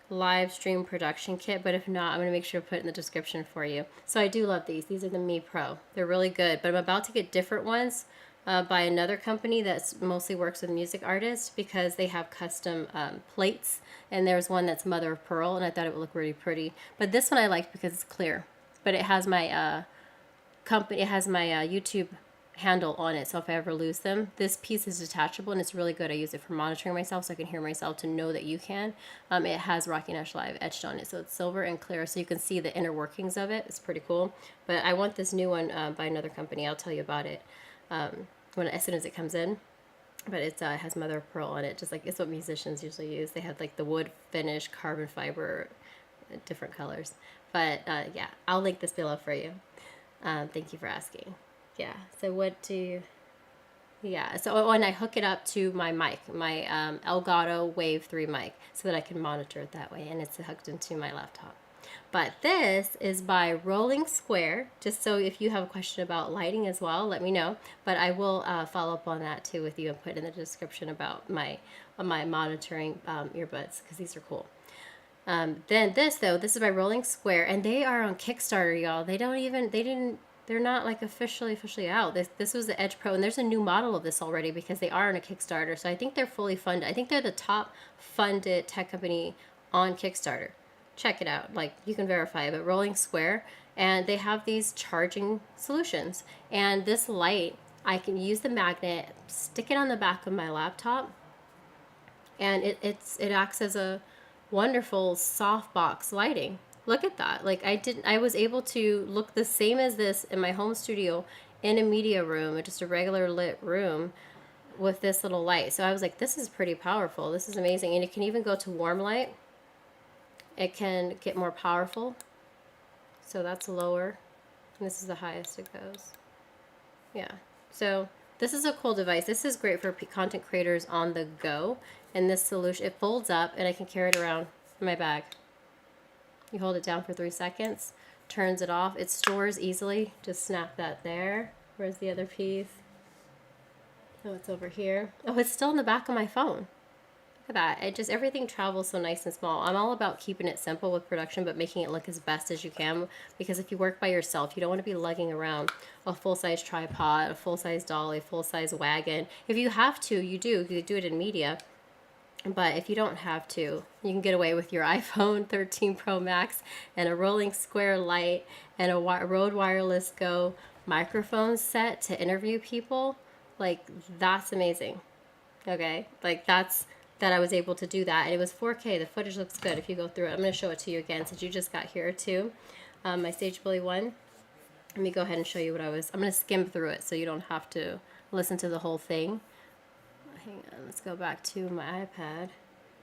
live stream production kit, but if not, I'm going to make sure to put it in the description for you. So I do love these. These are the Me Pro. They're really good, but I'm about to get different ones by another company that mostly works with music artists, because they have custom plates, and there's one that's mother of pearl, and I thought it would look really pretty. But this one I liked because it's clear, but it has my YouTube handle on it, so if I ever lose them, this piece is detachable and it's really good. I use it for monitoring myself so I can hear myself, to know that you can. It has Rocky Nash Live etched on it, so it's silver and clear, so you can see the inner workings of it. It's pretty cool. But I want this new one by another company. I'll tell you about it as soon as it comes in. But it has mother of pearl on it, just like it's what musicians usually use. They have like the wood finish, carbon fiber, different colors. But yeah, I'll link this below for you. Thank you for asking. Yeah, so and I hook it up to my mic, my Elgato Wave 3 mic, so that I can monitor it that way, and it's hooked into my laptop. But this is by Rolling Square, just so if you have a question about lighting as well, let me know. But I will follow up on that too with you and put in the description about my monitoring earbuds, because these are cool. Then this is by Rolling Square, and they are on Kickstarter, y'all. They're not like officially out. This was the Edge Pro, and there's a new model of this already because they are on a Kickstarter. So I think they're fully funded. I think they're the top funded tech company on Kickstarter. Check it out. Like, you can verify it, but Rolling Square, and they have these charging solutions. And this light, I can use the magnet, stick it on the back of my laptop, and it acts as a wonderful softbox lighting. Look at that. Like, I was able to look the same as this in my home studio in a media room, just a regular lit room, with this little light. So I was like, this is pretty powerful. This is amazing. And it can even go to warm light. It can get more powerful. So that's lower. And this is the highest it goes. Yeah. So this is a cool device. This is great for content creators on the go. And this solution, it folds up and I can carry it around in my bag. You hold it down for 3 seconds, turns it off. It stores easily. Just snap that there. Where's the other piece? Oh, it's over here. Oh, it's still in the back of my phone. Look at that. Everything travels so nice and small. I'm all about keeping it simple with production, but making it look as best as you can. Because if you work by yourself, you don't want to be lugging around a full-size tripod, a full-size dolly, full-size wagon. If you have to, you do. You do it in media. But if you don't have to, you can get away with your iPhone 13 Pro Max and a Rolling Square light and a Rode Wireless Go microphone set to interview people. Like, that's amazing. Okay? Like, that I was able to do that. And it was 4K. The footage looks good if you go through it. I'm going to show it to you again since you just got here too. My Stage Bully one. Let me go ahead and show you I'm going to skim through it so you don't have to listen to the whole thing. Hang on, let's go back to my iPad.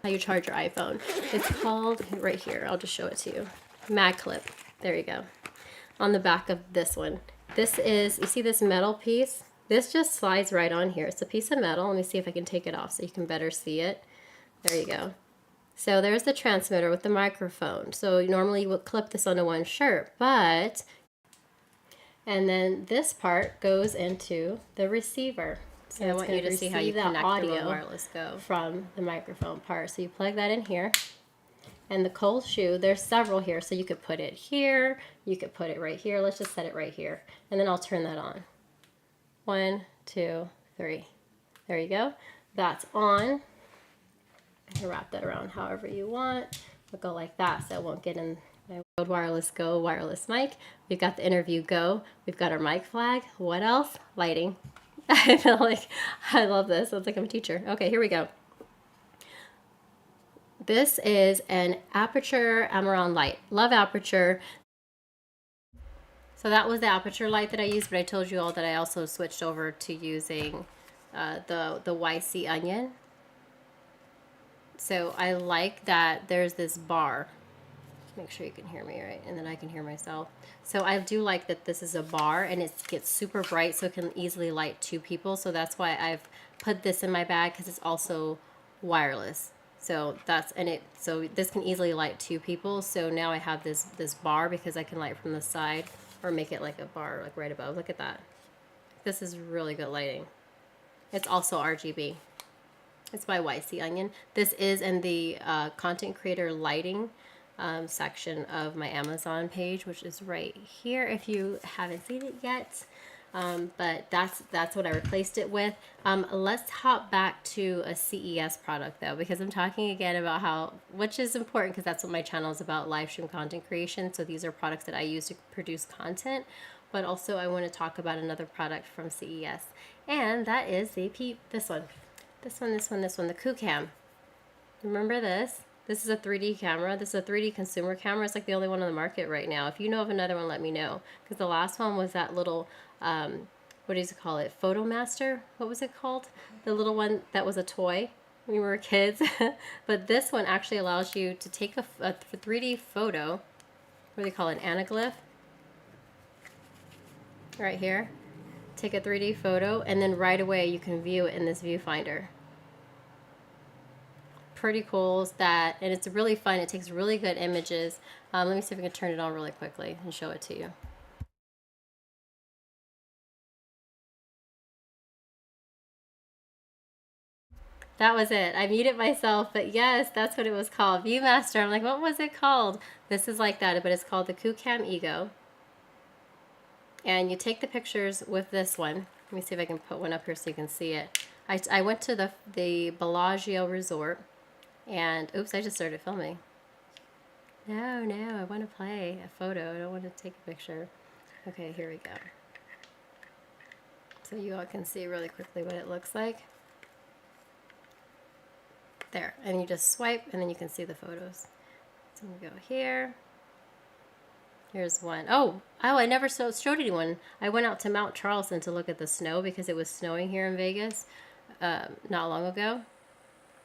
How you charge your iPhone. It's called, right here, I'll just show it to you. Mag clip. There you go. On the back of this one. This is, you see this metal piece? This just slides right on here. It's a piece of metal. Let me see if I can take it off so you can better see it. There you go. So there's the transmitter with the microphone. So normally you would clip this onto one shirt, but, and then this part goes into the receiver. So I want you to see how you connect the wireless go from the microphone part. So you plug that in here. And the cold shoe, there's several here. So you could put it here, you could put it right here. Let's just set it right here. And then I'll turn that on. 1, 2, 3. There you go. That's on. You can wrap that around however you want. It'll go like that so it won't get in my Rode Wireless Go wireless mic. We've got the interview go. We've got our mic flag. What else? Lighting. I feel like I love this. It's like I'm a teacher. Okay, here we go. This is an Aperture Amaran light. Love Aperture. So that was the Aperture light that I used, but I told you all that I also switched over to using the YC Onion. So I like that there's this bar. Make sure you can hear me right, and then I can hear myself. So I do like that this is a bar and it gets super bright so it can easily light 2 people. So that's why I've put this in my bag, because it's also wireless. So that's, and it, so this can easily light 2 people. So now I have this bar because I can light from the side or make it like a bar like right above. Look at that. This is really good lighting. It's also RGB. It's by YC Onion. This is in the content creator lighting section of my Amazon page, which is right here if you haven't seen it yet. But that's what I replaced it with. Let's hop back to a CES product though, because I'm talking again about how, which is important because that's what my channel is about, live stream content creation. So these are products that I use to produce content, but also I want to talk about another product from CES, and that is this one, the ECAMM. Remember this? This is a 3D camera. This is a 3D consumer camera. It's like the only one on the market right now. If you know of another one, let me know. Because the last one was that little, what do you call it? Photomaster? What was it called? The little one that was a toy when we were kids. But this one actually allows you to take a 3D photo. What do they call it? An anaglyph? Right here. Take a 3D photo, and then right away you can view it in this viewfinder. Pretty cool is that, and it's really fun. It takes really good images. Let me see if I can turn it on really quickly and show it to you. That was it. I muted myself, but yes, that's what it was called. Viewmaster. I'm like, what was it called? This is like that, but it's called the ECAMM Ego. And you take the pictures with this one. Let me see if I can put one up here so you can see it. I went to the Bellagio Resort. And oops, I just started filming. No, I want to play a photo. I don't want to take a picture. Okay, here we go. So you all can see really quickly what it looks like. There, and you just swipe and then you can see the photos. So we go here. Here's one. Oh, I never showed anyone. I went out to Mount Charleston to look at the snow because it was snowing here in Vegas not long ago.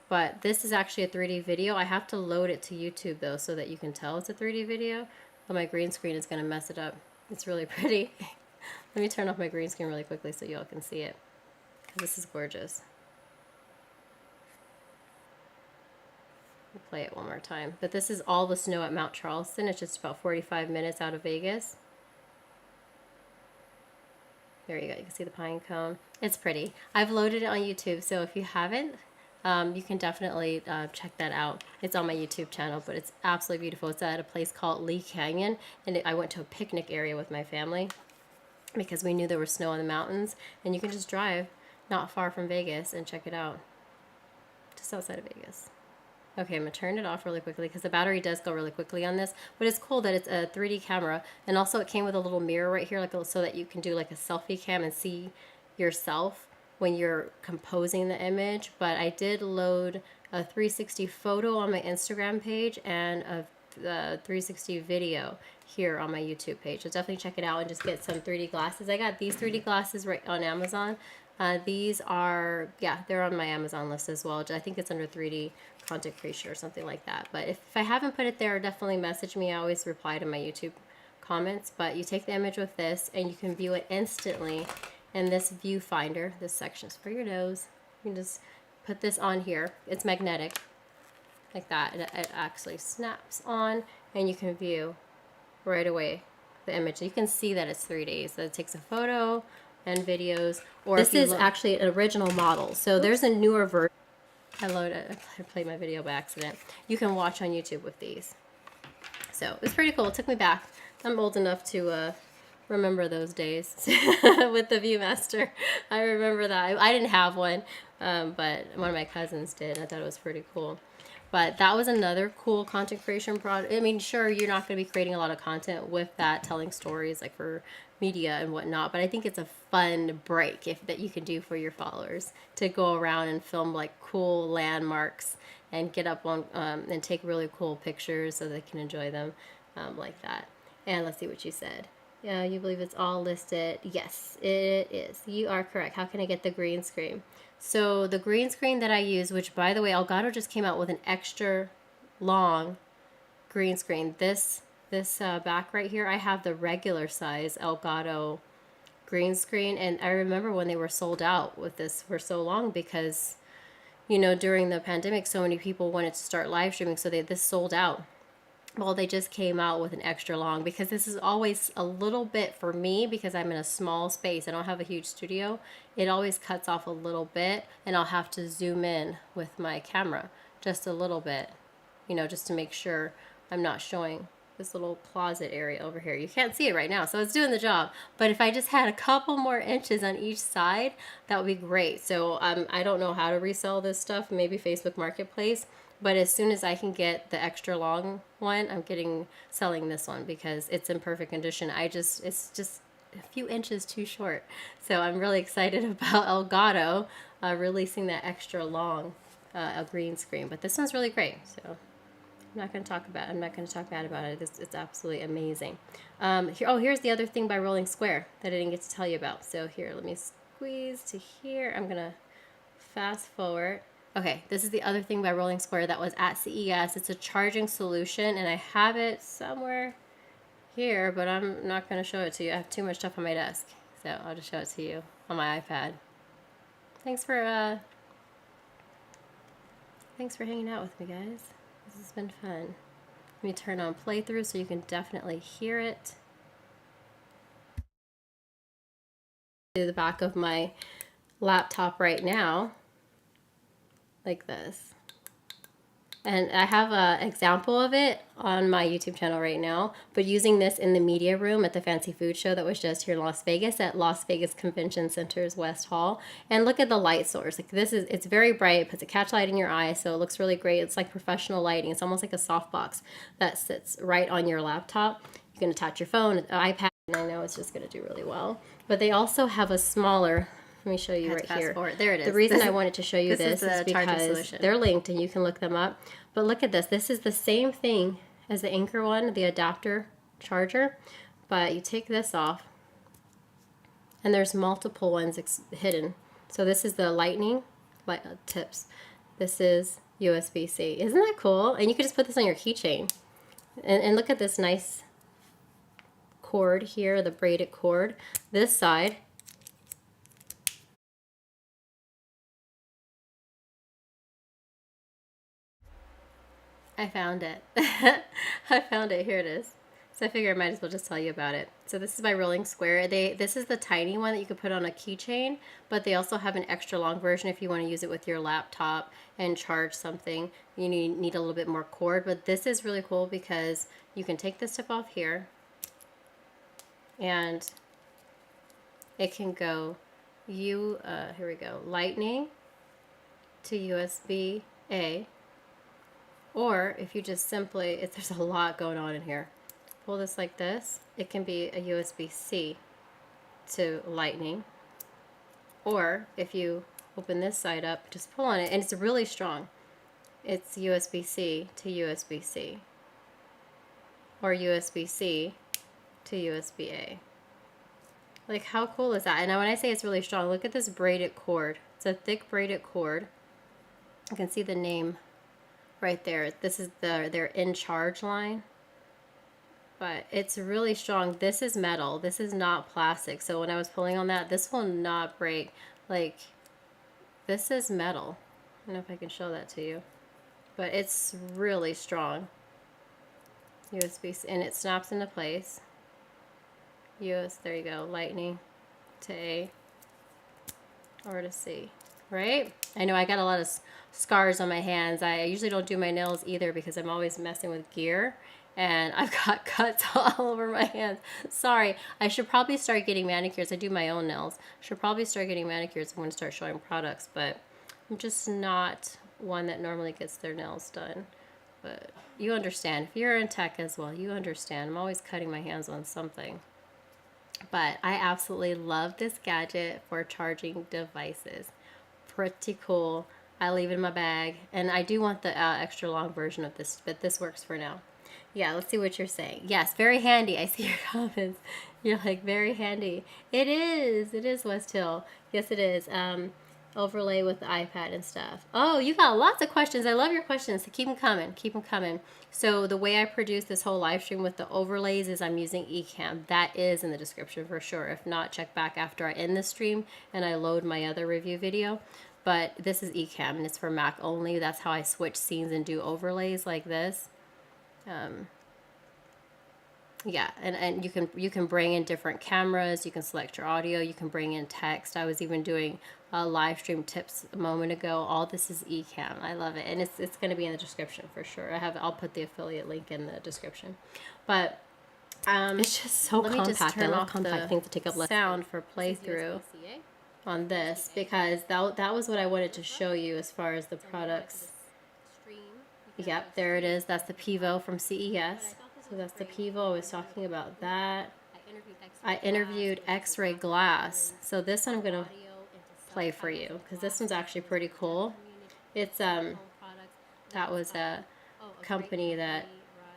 But this is actually a 3D video. I have to load it to YouTube though so that you can tell it's a 3D video. But my green screen is going to mess it up. It's really pretty. Let me turn off my green screen really quickly so you all can see it. This is gorgeous. I'll play it one more time. But this is all the snow at Mount Charleston. It's just about 45 minutes out of Vegas. There you go. You can see the pine cone. It's pretty. I've loaded it on YouTube, so if you haven't, you can definitely check that out. It's on my YouTube channel, but it's absolutely beautiful. It's at a place called Lee Canyon, and I went to a picnic area with my family because we knew there was snow on the mountains, and you can just drive not far from Vegas and check it out. Just outside of Vegas. Okay, I'm going to turn it off really quickly because the battery does go really quickly on this, but it's cool that it's a 3D camera, and also it came with a little mirror right here, like so that you can do like a selfie cam and see yourself when you're composing the image. But I did load a 360 photo on my Instagram page and a 360 video here on my YouTube page. So definitely check it out and just get some 3D glasses. I got these 3D glasses right on Amazon. These are, yeah, they're on my Amazon list as well. I think it's under 3D content creation or something like that. But if I haven't put it there, definitely message me. I always reply to my YouTube comments. But you take the image with this and you can view it instantly And this viewfinder, this section is for your nose. You can just put this on here. It's magnetic, like that. It actually snaps on, and you can view right away the image. You can see that it's 3D. So it takes a photo and videos. Or this is actually an original model. So there's a newer version. I played my video by accident. You can watch on YouTube with these. So it's pretty cool. It took me back. I'm old enough to remember those days with the Viewmaster. I remember that. I didn't have one, but one of my cousins did. I thought it was pretty cool. But that was another cool content creation project. I mean, sure, you're not going to be creating a lot of content with that, telling stories like for media and whatnot, but I think it's a fun break that you can do for your followers to go around and film like cool landmarks and get up on and take really cool pictures so they can enjoy them like that. And let's see what you said. Yeah, you believe it's all listed. Yes, it is. You are correct. How can I get the green screen? So the green screen that I use, which by the way, Elgato just came out with an extra long green screen. This back right here, I have the regular size Elgato green screen, and I remember when they were sold out with this for so long because, you know, during the pandemic, so many people wanted to start live streaming, so this sold out. Well, they just came out with an extra long because this is always a little bit for me because I'm in a small space. I don't have a huge studio. It always cuts off a little bit and I'll have to zoom in with my camera just a little bit, you know, just to make sure I'm not showing this little closet area over here. You can't see it right now, so it's doing the job. But if I just had a couple more inches on each side, that would be great. So I don't know how to resell this stuff, maybe Facebook Marketplace. But as soon as I can get the extra long one, I'm selling this one because it's in perfect condition. It's just a few inches too short. So I'm really excited about Elgato releasing that extra long green screen. But this one's really great. So I'm not going to talk bad about it. It's absolutely amazing. Here's the other thing by Rolling Square that I didn't get to tell you about. So here, let me squeeze to here. I'm going to fast forward. Okay, this is the other thing by Rolling Square that was at CES. It's a charging solution, and I have it somewhere here, but I'm not going to show it to you. I have too much stuff on my desk, so I'll just show it to you on my iPad. Thanks for hanging out with me, guys. This has been fun. Let me turn on playthrough so you can definitely hear it. To the back of my laptop right now. Like this. And I have an example of it on my YouTube channel right now, but using this in the media room at the Fancy Food Show that was just here in Las Vegas at Las Vegas Convention Center's West Hall. And look at the light source. Like it's very bright. It puts a catch light in your eye, so it looks really great. It's like professional lighting. It's almost like a softbox that sits right on your laptop. You can attach your phone, an iPad, and I know it's just going to do really well. But they also have a smaller. Let me show you right here. There it is. The reason I wanted to show you this is because they're linked and you can look them up. But look at this. This is the same thing as the Anchor one, the adapter charger. But you take this off and there's multiple ones hidden. So this is the lightning tips. This is USB-C. Isn't that cool? And you can just put this on your keychain. And look at this nice cord here, the braided cord. This side. I found it. I found it. Here it is. So I figure I might as well just tell you about it. So this is by Rolling Square. This is the tiny one that you could put on a keychain, but they also have an extra long version if you want to use it with your laptop and charge something. You need a little bit more cord, but this is really cool because you can take this tip off here and it can go here we go, lightning to USB-A. Or if you just simply, there's a lot going on in here. Pull this like this. It can be a USB-C to lightning. Or if you open this side up, just pull on it, and it's really strong. It's USB-C to USB-C. Or USB-C to USB-A. Like, how cool is that? And now when I say it's really strong, look at this braided cord. It's a thick braided cord. You can see the name right there. This is their in charge line. but it's really strong. This is metal. This is not plastic. So when I was pulling on that, this will not break. Like, this is metal. I don't know if I can show that to you, but it's really strong. USB, and it snaps into place. There you go, lightning to A or to C, right? I know I got a lot of scars on my hands. I usually don't do my nails either because I'm always messing with gear, and I've got cuts all over my hands. Sorry, I should probably start getting manicures. I do my own nails. Should probably start getting manicures. I'm going to start showing products, but I'm just not one that normally gets their nails done. But you understand. If you're in tech as well, you understand. I'm always cutting my hands on something. But I absolutely love this gadget for charging devices. Pretty cool. I leave it in my bag. And I do want the extra long version of this, but this works for now. Yeah, let's see what you're saying. Yes, very handy. I see your comments. You're like, very handy. It is. It is, West Hill. Yes, it is. Overlay with the iPad and stuff. Oh, you got lots of questions. I love your questions. So keep them coming. Keep them coming. So the way I produce this whole live stream with the overlays is I'm using ECAMM. That is in the description for sure. If not, check back after I end the stream and I load my other review video. But this is ECAMM and it's for Mac only. That's how I switch scenes and do overlays like this. Yeah, and you can bring in different cameras, you can select your audio, you can bring in text. I was even doing live stream tips a moment ago. All this is ECAMM. I love it, and it's going to be in the description for sure. I'll put the affiliate link in the description. But it's just so compact. I love compact things to take up less sound for playthrough on this because that was what I wanted to show you as far as the products. Yep, there it is. That's the Pivo from CES. So that's the Pivo. I was talking about that. I interviewed X-Ray Glass. So this one I'm going to play for you because this one's actually pretty cool. It's that was a company that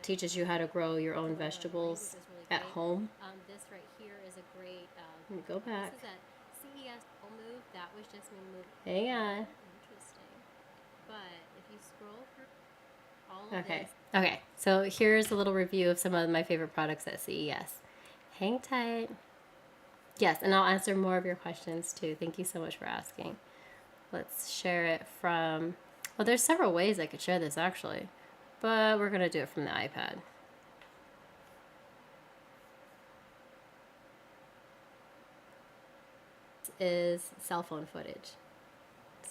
teaches you how to grow your own vegetables at home. This right here is a great. Let me go back. This is a CES move. That was just me moving. Hang on. Interesting. But if you scroll through. Okay, so here's a little review of some of my favorite products at CES. Hang tight. Yes, and I'll answer more of your questions too. Thank you so much for asking. Let's share it from, well, there's several ways I could share this actually, but we're going to do it from the iPad. This is cell phone footage.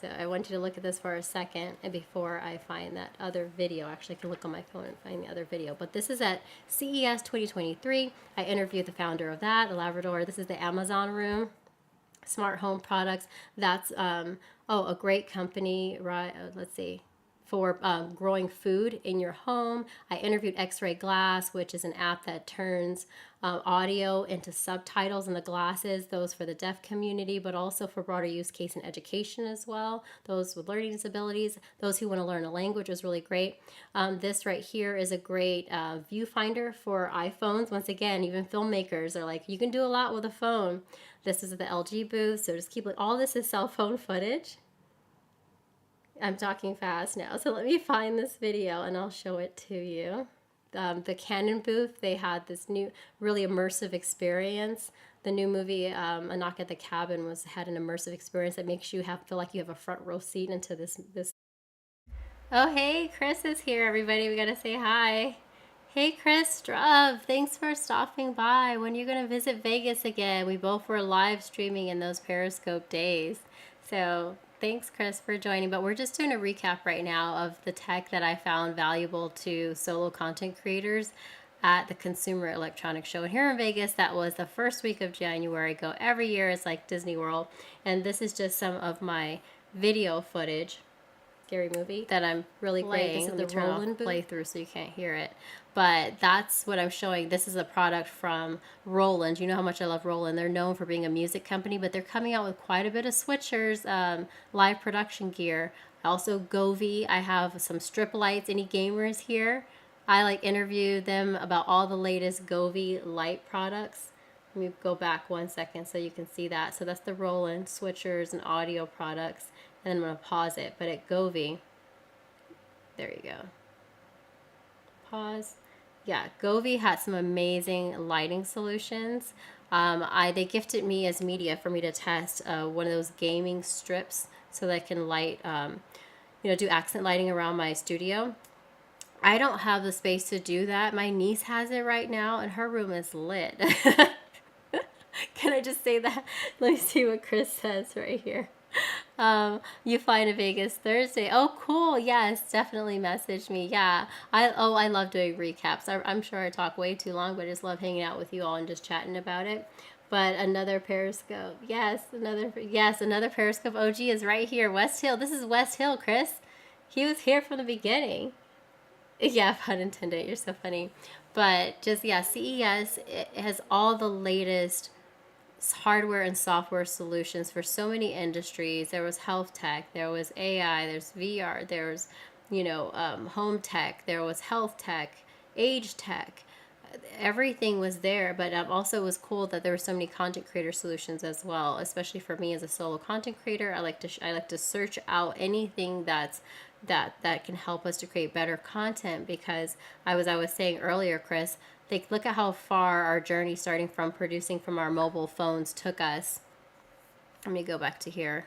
So I want you to look at this for a second and before I find that other video. Actually, I can look on my phone and find the other video. But this is at CES 2023. I interviewed the founder of that, the Labrador. This is the Amazon room. Smart home products. That's, a great company, right? Let's see. For growing food in your home. I interviewed X-Ray Glass, which is an app that turns audio into subtitles in the glasses, those for the deaf community, but also for broader use case in education as well. Those with learning disabilities, those who want to learn a language was really great. This right here is a great viewfinder for iPhones. Once again, even filmmakers are like, you can do a lot with a phone. This is the LG booth, so just keep it. All this is cell phone footage. I'm talking fast now, so let me find this video and I'll show it to you. The Canon booth, they had this new, really immersive experience. The new movie, A Knock at the Cabin, had an immersive experience that makes you feel like you have a front row seat into this. Oh, hey, Chris is here, everybody. We gotta say hi. Hey, Chris Struv, thanks for stopping by. When are you gonna visit Vegas again? We both were live streaming in those Periscope days. So thanks, Chris, for joining. But we're just doing a recap right now of the tech that I found valuable to solo content creators at the Consumer Electronics Show. And here in Vegas, that was the first week of January. Go every year. It's like Disney World. And this is just some of my video footage. Scary movie that I'm really playing. This is the Roland playthrough so you can't hear it. But that's what I'm showing. This is a product from Roland. You know how much I love Roland. They're known for being a music company, but they're coming out with quite a bit of switchers, live production gear. Also Govee. I have some strip lights. Any gamers here? I interview them about all the latest Govee light products. Let me go back 1 second so you can see that. So that's the Roland switchers and audio products. And I'm going to pause it. But at Govee, there you go. Pause. yeah, Govee had some amazing lighting solutions. They gifted me as media for me to test one of those gaming strips so that I can light, do accent lighting around my studio. I don't have the space to do that. My niece has it right now, and her room is lit. Can I just say that? Let me see what Chris says right here. You fly to Vegas Thursday. Oh, cool. Yes, definitely message me. Yeah. I love doing recaps. I'm sure I talk way too long, but I just love hanging out with you all and just chatting about it. But another Periscope. Another Periscope OG is right here. West Hill. This is West Hill, Chris. He was here from the beginning. Yeah, pun intended. You're so funny. But just, yeah, CES, it has all the latest hardware and software solutions for so many industries. There was health tech, there was AI, there's VR, there's, home tech, there was health tech, age tech. Everything was there, but also it was cool that there were so many content creator solutions as well. Especially for me as a solo content creator, I like to search out anything that can help us to create better content, because I was saying earlier, Chris, look at how far our journey starting from producing from our mobile phones took us. Let me go back to here.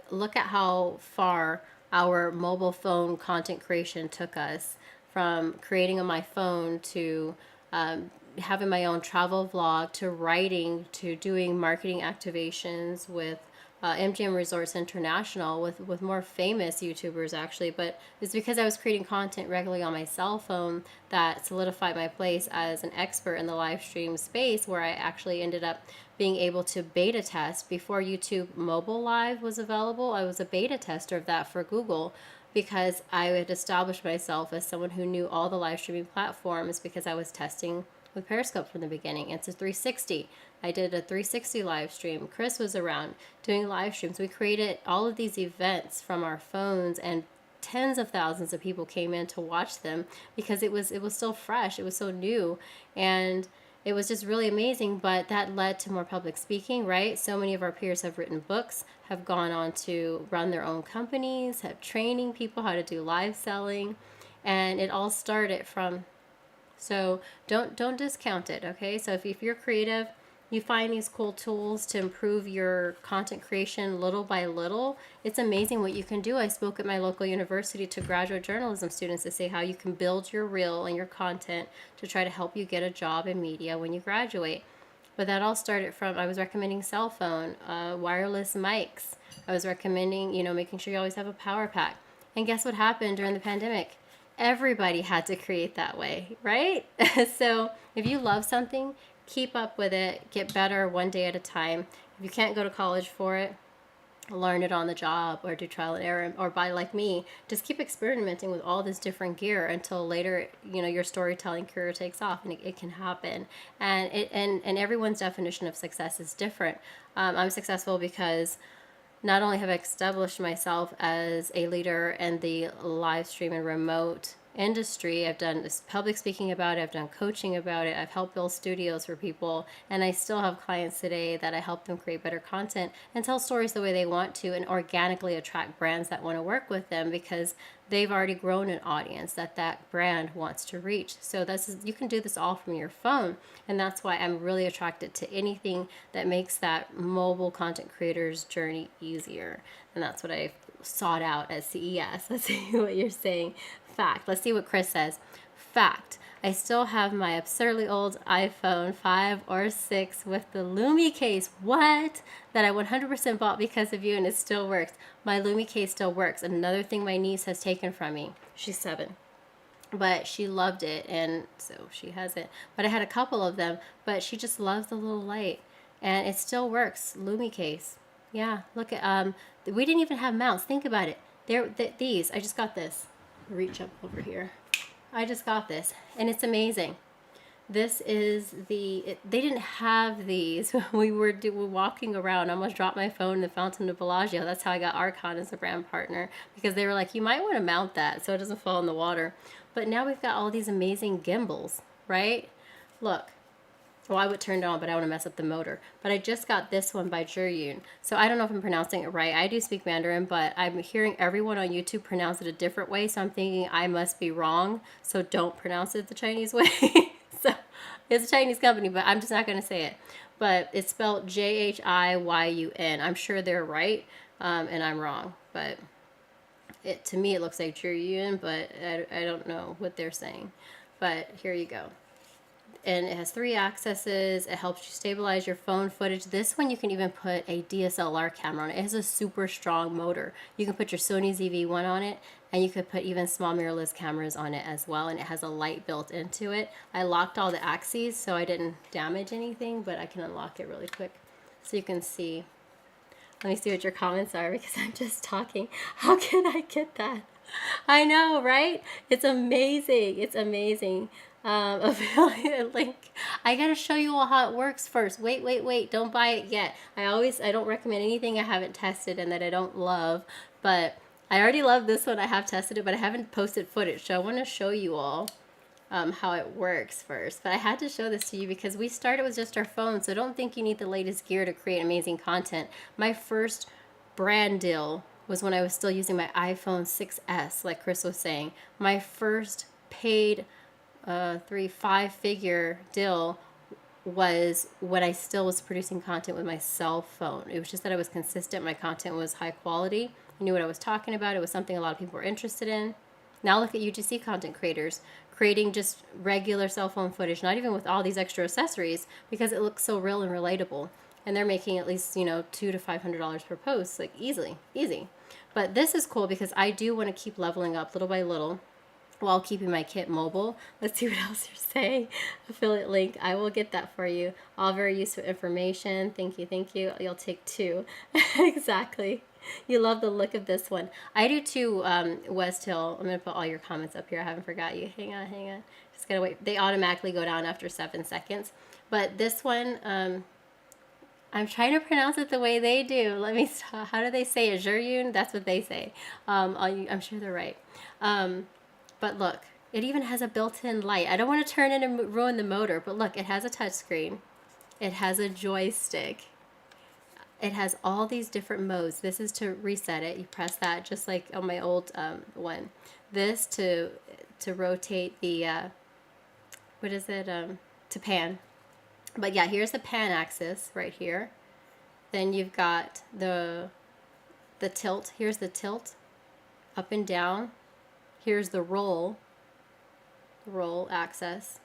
Look at how far our mobile phone content creation took us, from creating on my phone to having my own travel vlog, to writing, to doing marketing activations with MGM Resorts International, with more famous YouTubers actually. But it's because I was creating content regularly on my cell phone that solidified my place as an expert in the live stream space, where I actually ended up being able to beta test. Before YouTube mobile live was available, I was a beta tester of that for Google, because I had established myself as someone who knew all the live streaming platforms, because I was testing with Periscope from the beginning. It's a 360. I did a 360 live stream. Chris was around doing live streams. We created all of these events from our phones, and tens of thousands of people came in to watch them, because it was still fresh. It was so new, and it was just really amazing. But that led to more public speaking, right? So many of our peers have written books, have gone on to run their own companies, have training people how to do live selling, and it all started from. So don't discount it, okay? So if you're creative, you find these cool tools to improve your content creation little by little. It's amazing what you can do. I spoke at my local university to graduate journalism students to say how you can build your reel and your content to try to help you get a job in media when you graduate. But that all started from, I was recommending cell phone, wireless mics. I was recommending, making sure you always have a power pack. And guess what happened during the pandemic? Everybody had to create that way, right? So if you love something, keep up with it, get better one day at a time. If you can't go to college for it, learn it on the job, or do trial and error, or buy, like me, just keep experimenting with all this different gear until later, your storytelling career takes off, and it can happen. And everyone's definition of success is different. I'm successful because not only have I established myself as a leader in the live stream and remote industry, I've done this public speaking about it, I've done coaching about it, I've helped build studios for people, and I still have clients today that I help them create better content and tell stories the way they want to, and organically attract brands that want to work with them, because they've already grown an audience that brand wants to reach. So you can do this all from your phone, and that's why I'm really attracted to anything that makes that mobile content creator's journey easier. And that's what I sought out at CES. Let's see what you're saying. Fact. Let's see what Chris says. Fact. I still have my absurdly old iPhone 5 or 6 with the Lumi case. What? That I 100% bought because of you, and it still works. My Lumi case still works. Another thing my niece has taken from me. She's 7. But she loved it, and so she has it. But I had a couple of them, but she just loves the little light, and it still works. Lumi case. Yeah, look at, we didn't even have mounts. Think about it. These, I just got this. Reach up over here. I just got this, and it's amazing. This is they didn't have these. We were walking around. I almost dropped my phone in the Fountain de Bellagio. That's how I got ARKON as a brand partner, because they were like, you might want to mount that so it doesn't fall in the water. But now we've got all these amazing gimbals, right? Look, Well, I would turn it on, but I want to mess up the motor. But I just got this one by Juryun. So I don't know if I'm pronouncing it right. I do speak Mandarin, but I'm hearing everyone on YouTube pronounce it a different way. So I'm thinking I must be wrong. So don't pronounce it the Chinese way. So it's a Chinese company, but I'm just not going to say it. But it's spelled Jhiyun. I'm sure they're right, and I'm wrong. But to me, it looks like Juryun, but I don't know what they're saying. But here you go. And it has 3 accesses. It helps you stabilize your phone footage. This one you can even put a DSLR camera on it. It has a super strong motor. You can put your Sony ZV-1 on it, and you could put even small mirrorless cameras on it as well, and it has a light built into it. I locked all the axes so I didn't damage anything, but I can unlock it really quick so you can see. Let me see what your comments are because I'm just talking. How can I get that? I know, right? It's amazing. It's amazing. Affiliate link. I gotta show you all how it works first. Wait. Don't buy it yet. I don't recommend anything I haven't tested and that I don't love. But I already love this one. I have tested it, but I haven't posted footage. So I want to show you all how it works first. But I had to show this to you because we started with just our phone. So don't think you need the latest gear to create amazing content. My first brand deal was when I was still using my iPhone 6S, like Chris was saying. My first paid 5-figure deal was when I still was producing content with my cell phone. It was just that I was consistent. My content was high quality. I knew what I was talking about. It was something a lot of people were interested in. Now look at UGC content creators creating just regular cell phone footage, not even with all these extra accessories, because it looks so real and relatable. And they're making at least, $200 to $500 per post, like easy. But this is cool because I do want to keep leveling up little by little while keeping my kit mobile. Let's see what else you're saying. Affiliate link. I will get that for you. All very useful information. Thank you. You'll take 2. Exactly. You love the look of this one. I do too, West Hill. I'm going to put all your comments up here. I haven't forgot you. Hang on. Just got to wait. They automatically go down after 7 seconds. But this one, I'm trying to pronounce it the way they do. Let me stop. How do they say it? Juryun? That's what they say. I'm sure they're right. But look, it even has a built-in light. I don't want to turn it and ruin the motor, but look, it has a touchscreen. It has a joystick. It has all these different modes. This is to reset it. You press that just like on my old one. This to rotate the, to pan. But yeah, here's the pan axis right here. Then you've got the tilt. Here's the tilt, up and down. Here's the roll axis,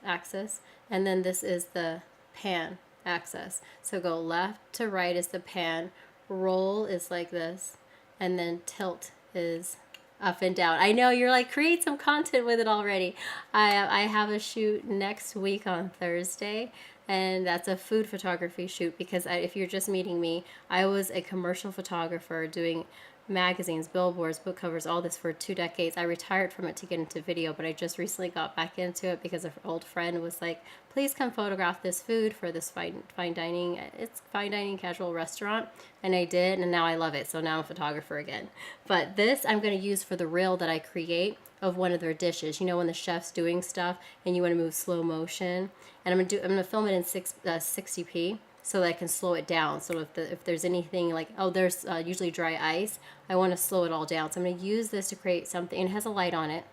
and then this is the pan axis. So go left to right is the pan, roll is like this, and then tilt is up and down. I know you're like, create some content with it already. I have a shoot next week on Thursday, and that's a food photography shoot because if you're just meeting me, I was a commercial photographer doing magazines, billboards, book covers, all this for 2 decades. I retired from it to get into video, but I just recently got back into it because an old friend was like, please come photograph this food for this fine dining. It's fine dining casual restaurant. And I did, and now I love it. So now I'm a photographer again. But this I'm going to use for the reel that I create of one of their dishes. You know, when the chef's doing stuff and you want to move slow motion. And I'm going to film it in 60p. So that I can slow it down. So if there's anything like, there's usually dry ice, I want to slow it all down. So I'm going to use this to create something. And it has a light on it.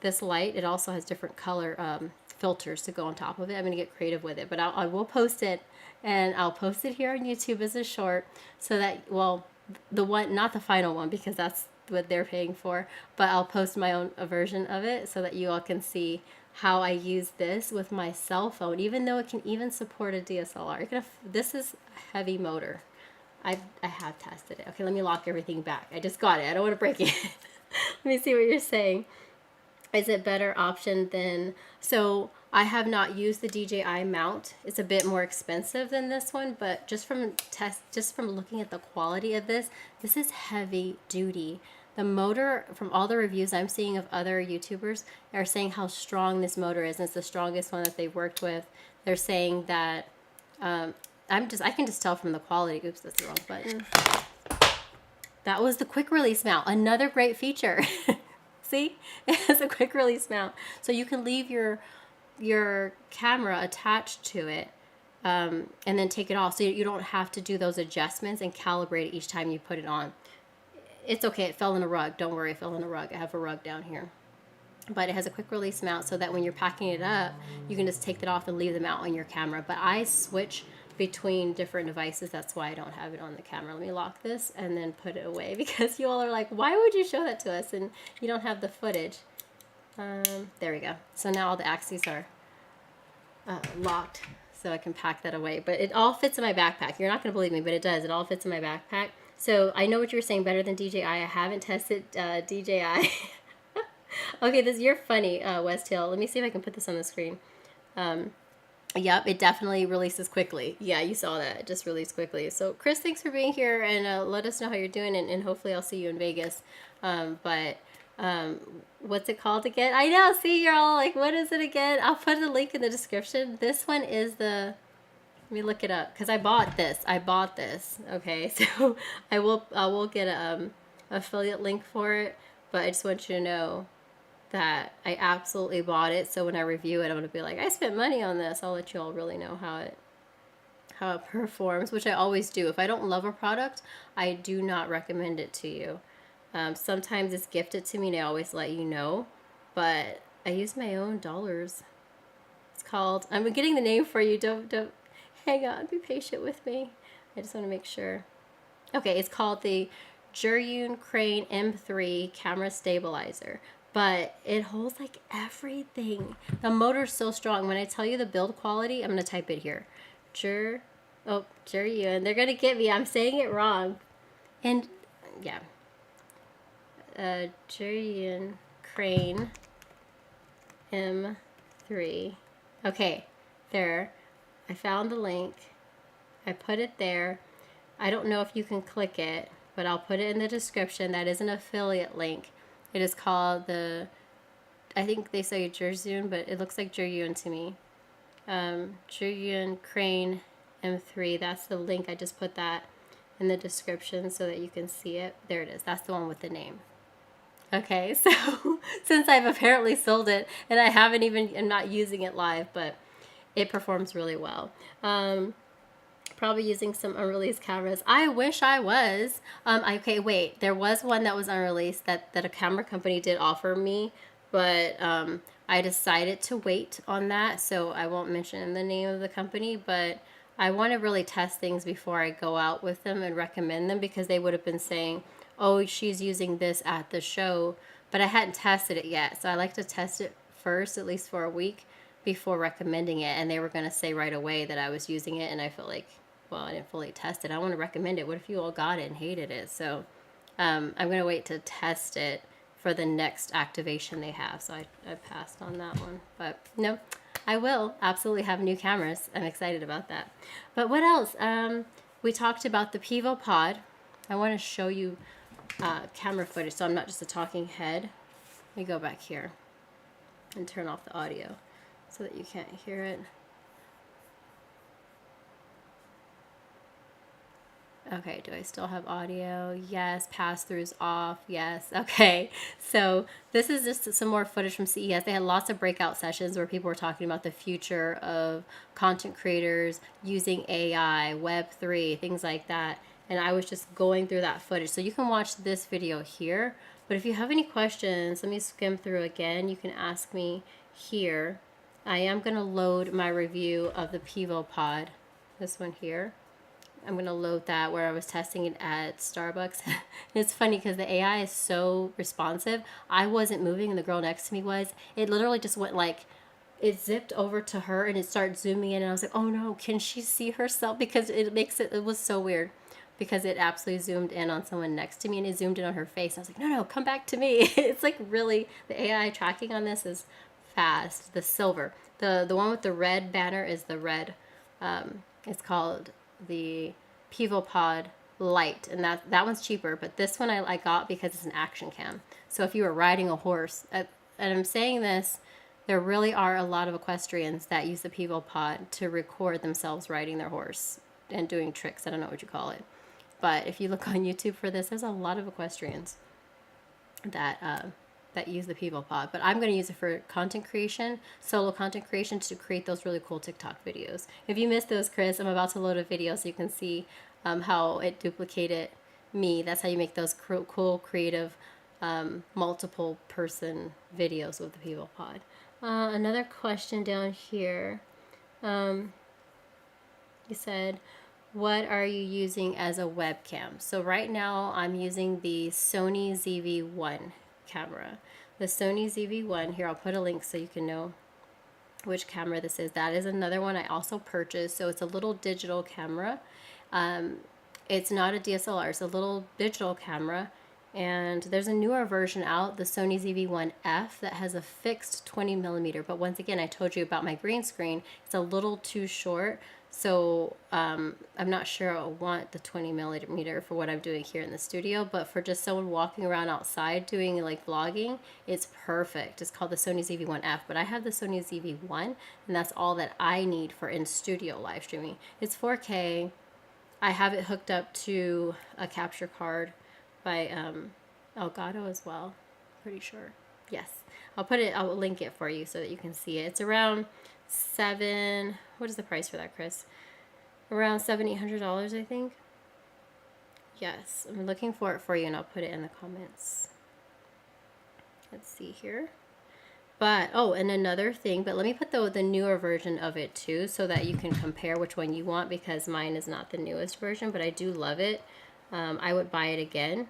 This light, it also has different color filters to go on top of it. I'm going to get creative with it. But I will post it. And I'll post it here on YouTube as a short. So that, the one, not the final one, because that's what they're paying for. But I'll post my own version of it so that you all can see how I use this with my cell phone, even though it can even support a DSLR. This is a heavy motor. I have tested it. Okay, let me lock everything back. I just got it. I don't want to break it. Let me see what you're saying. Is it better option than... So I have not used the DJI mount. It's a bit more expensive than this one, but just from looking at the quality of this is heavy duty. The motor, from all the reviews I'm seeing of other YouTubers, are saying how strong this motor is, and it's the strongest one that they've worked with. They're saying that, I can just tell from the quality. Oops, that's the wrong button. That was the quick release mount. Another great feature. See? It has a quick release mount. So you can leave your your camera attached to it, and then take it off, so you don't have to do those adjustments and calibrate it each time you put it on. It's okay, it fell in a rug. Don't worry, it fell in a rug. I have a rug down here. But it has a quick release mount so that when you're packing it up, you can just take that off and leave them out on your camera. But I switch between different devices. That's why I don't have it on the camera. Let me lock this and then put it away, because you all are like, why would you show that to us and you don't have the footage? There we go. So now all the axes are locked, so I can pack that away. But it all fits in my backpack. You're not going to believe me, but it does. It all fits in my backpack. So I know what you were saying, better than DJI. I haven't tested DJI. Okay, you're funny, West Hill. Let me see if I can put this on the screen. Yep, it definitely releases quickly. Yeah, you saw that. It just released quickly. So, Chris, thanks for being here, and let us know how you're doing, and hopefully I'll see you in Vegas. What's it called again? I know, see, you're all like, what is it again? I'll put the link in the description. This one is let me look it up, because I bought this. Okay, so I will get a affiliate link for it, but I just want you to know that I absolutely bought it. So when I review it, I'm gonna be like, I spent money on this. I'll let you all really know how it performs, which I always do. If I don't love a product, I do not recommend it to you. Sometimes it's gifted to me and I always let you know, but I use my own dollars. It's called, I'm getting the name for you. Don't hang on, be patient with me. I just want to make sure. Okay, it's called the Juryun Crane M3 camera stabilizer. But it holds like everything. The motor's so strong. When I tell you the build quality, I'm going to type it here. Juryun. They're going to get me. I'm saying it wrong. And yeah. Juryun Crane M3. Okay, there. I found the link. I put it there. I don't know if you can click it, but I'll put it in the description. That is an affiliate link. It is called I think they say Juryun, but it looks like Juryun to me. Juryun Crane M3. That's the link. I just put that in the description so that you can see it. There it is. That's the one with the name. Okay, so since I've apparently sold it, and I'm not using it live, but it performs really well. Probably using some unreleased cameras. I wish I was. Okay, wait. There was one that was unreleased that a camera company did offer me, but I decided to wait on that, so I won't mention the name of the company, but I want to really test things before I go out with them and recommend them, because they would have been saying, oh, she's using this at the show, but I hadn't tested it yet, so I like to test it first, at least for a week, before recommending it, and they were going to say right away that I was using it, and I felt like, well, I didn't fully test it. I want to recommend it. What if you all got it and hated it? So I'm going to wait to test it for the next activation they have. So I passed on that one. But no, I will absolutely have new cameras. I'm excited about that. But what else? We talked about the Pivo Pod. I want to show you camera footage so I'm not just a talking head. Let me go back here and turn off the audio so that you can't hear it. Okay, do I still have audio? Yes. Pass-throughs off. Yes. Okay. So this is just some more footage from CES. They had lots of breakout sessions where people were talking about the future of content creators using AI, Web3, things like that. And I was just going through that footage. So you can watch this video here. But if you have any questions, let me skim through again. You can ask me here. I am going to load my review of the Pivo Pod, this one here. I'm going to load that where I was testing it at Starbucks. It's funny because the AI is so responsive. I wasn't moving and the girl next to me was. It literally just went like, it zipped over to her and it started zooming in and I was like, oh no, can she see herself? Because it was so weird because it absolutely zoomed in on someone next to me and it zoomed in on her face. I was like, no, come back to me. It's like really, the AI tracking on this is fast. The silver. The one with the red banner is the red. It's called the Pivo Pod Lite, and that one's cheaper, but this one I got because it's an action cam. So if you were riding a horse, and I'm saying this, there really are a lot of equestrians that use the Pivo Pod to record themselves riding their horse and doing tricks. I don't know what you call it, but if you look on YouTube for this, there's a lot of equestrians that that use the People Pod, but I'm going to use it for content creation, solo content creation, to create those really cool TikTok videos. If you missed those, Chris, I'm about to load a video so you can see how it duplicated me. That's how you make those cool, creative, multiple person videos with the People Pod. Another question down here. You said, what are you using as a webcam? So right now I'm using the Sony ZV-1 camera. The Sony ZV-1, here I'll put a link so you can know which camera this is. That is another one I also purchased. So it's a little digital camera. It's not a DSLR, it's a little digital camera. And there's a newer version out, the Sony ZV-1F, that has a fixed 20 millimeter. But once again, I told you about my green screen. It's a little too short. So I'm not sure I want the 20 millimeter for what I'm doing here in the studio, but for just someone walking around outside doing like vlogging, it's perfect. It's called the Sony ZV-1F, but I have the Sony ZV-1, and that's all that I need for in-studio live streaming. It's 4K. I have it hooked up to a capture card by Elgato as well, pretty sure. Yes, I'll link it for you so that you can see it. It's around what is the price for that, Chris? Around $700-800, I think. Yes, I'm looking for it for you, and I'll put it in the comments. Let's see here. But and another thing, but let me put the newer version of it too, so that you can compare which one you want, because mine is not the newest version, but I do love it. I would buy it again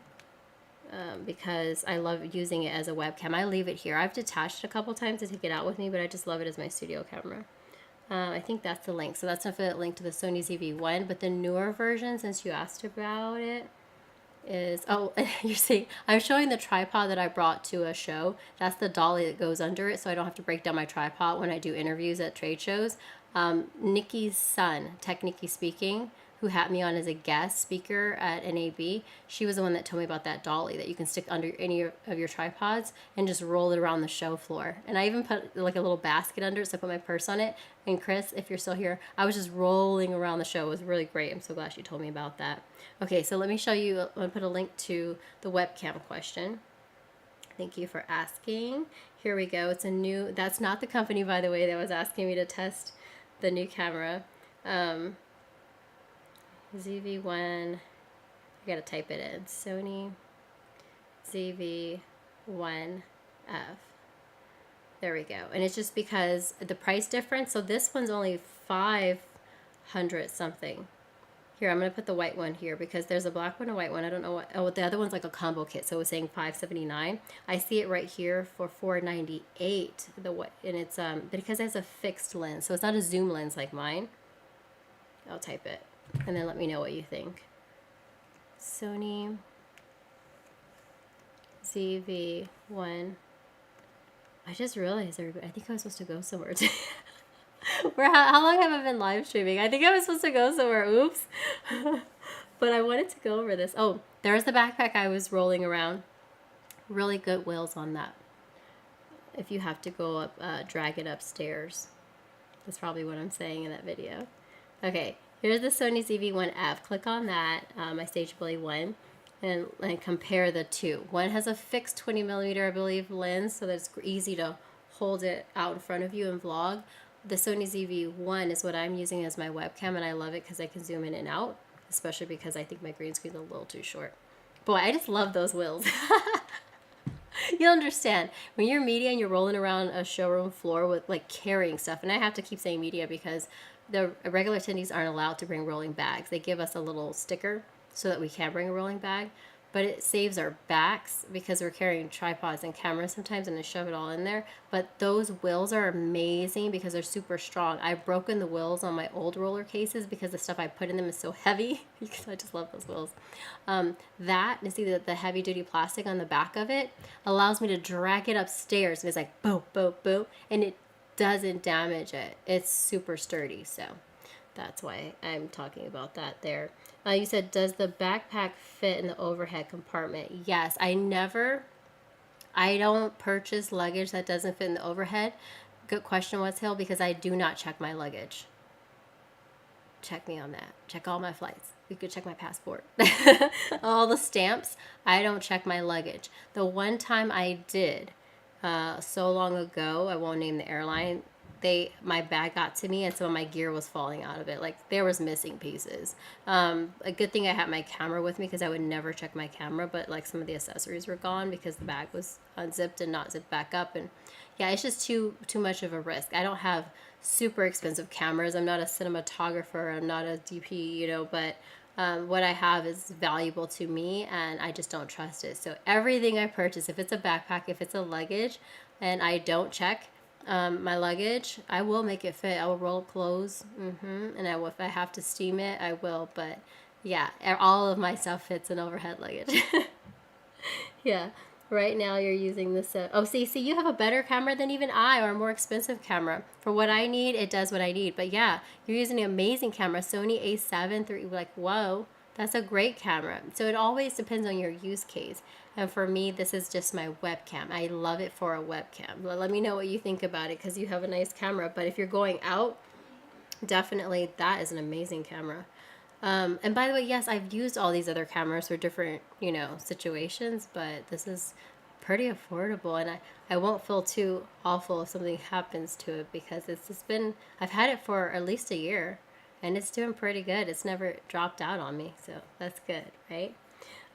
because I love using it as a webcam. I leave it here. I've detached a couple times to take it out with me, but I just love it as my studio camera. I think that's the link. So that's an affiliate link to the Sony ZV-1, but the newer version, since you asked about it, is, you're saying, I'm showing the tripod that I brought to a show. That's the dolly that goes under it, so I don't have to break down my tripod when I do interviews at trade shows. Nikki's son, Tech Nikki Speaking, who had me on as a guest speaker at NAB, she was the one that told me about that dolly that you can stick under any of your tripods and just roll it around the show floor. And I even put like a little basket under it, so I put my purse on it. And Chris, if you're still here, I was just rolling around the show. It was really great. I'm so glad she told me about that. Okay, so let me show you. I'm going to put a link to the webcam question. Thank you for asking. Here we go. It's a new, that's not the company, by the way, that was asking me to test the new camera. ZV-1, I gotta type it in. Sony ZV-1F. There we go. And it's just because the price difference. So this one's only 500 something. Here, I'm gonna put the white one here because there's a black one and a white one. I don't know what. Oh, the other one's like a combo kit, so it was saying $579. I see it right here for $498. The what? And it's because it has a fixed lens, so it's not a zoom lens like mine. I'll type it. And then let me know what you think. Sony ZV-1. I just realized, everybody, I think I was supposed to go somewhere today. How long have I been live streaming? I think I was supposed to go somewhere. Oops. But I wanted to go over this. Oh, there's the backpack I was rolling around. Really good wheels on that. If you have to go up, drag it upstairs. That's probably what I'm saying in that video. Okay. Here's the Sony ZV-1F. Click on that, my Stage Bully 1, and compare the two. One has a fixed 20 millimeter, I believe, lens, so that it's easy to hold it out in front of you and vlog. The Sony ZV-1 is what I'm using as my webcam, and I love it because I can zoom in and out, especially because I think my green screen's a little too short. Boy, I just love those wheels. You'll understand. When you're media and you're rolling around a showroom floor with like carrying stuff, and I have to keep saying media because the regular attendees aren't allowed to bring rolling bags. They give us a little sticker so that we can bring a rolling bag, but it saves our backs because we're carrying tripods and cameras sometimes and they shove it all in there. But those wheels are amazing because they're super strong. I've broken the wheels on my old roller cases because the stuff I put in them is so heavy because I just love those wheels. You see the heavy duty plastic on the back of it allows me to drag it upstairs, and it's like boom, boom, boom, and it doesn't damage it. It's super sturdy, so that's why I'm talking about that there. You said, does the backpack fit in the overhead compartment? Yes. I don't purchase luggage that doesn't fit in the overhead. Good question, What's Hill, because I do not check my luggage. Check me on that. Check all my flights. you could check my passport. All the stamps. I don't check my luggage. The one time I did, so long ago, I won't name the airline, my bag got to me and some of my gear was falling out of it. Like there was missing pieces. A good thing I had my camera with me because I would never check my camera, but like some of the accessories were gone because the bag was unzipped and not zipped back up. And yeah, it's just too much of a risk. I don't have super expensive cameras. I'm not a cinematographer. I'm not a DP, you know, but what I have is valuable to me and I just don't trust it. So everything I purchase, if it's a backpack, if it's a luggage, and I don't check my luggage, I will make it fit. I will roll up clothes, and if I have to steam it, I will. But yeah, all of my stuff fits in overhead luggage. Yeah. Right now you're using this. Oh, see, you have a better camera than even I, or a more expensive camera. For what I need, it does what I need. But yeah, you're using an amazing camera, Sony A7 III. Like, whoa, that's a great camera. So it always depends on your use case. And for me, this is just my webcam. I love it for a webcam. Let me know what you think about it because you have a nice camera. But if you're going out, definitely that is an amazing camera. And by the way, yes, I've used all these other cameras for different, you know, situations, but this is pretty affordable, and I won't feel too awful if something happens to it because it's just been, I've had it for at least a year, and it's doing pretty good. It's never dropped out on me, so that's good, right?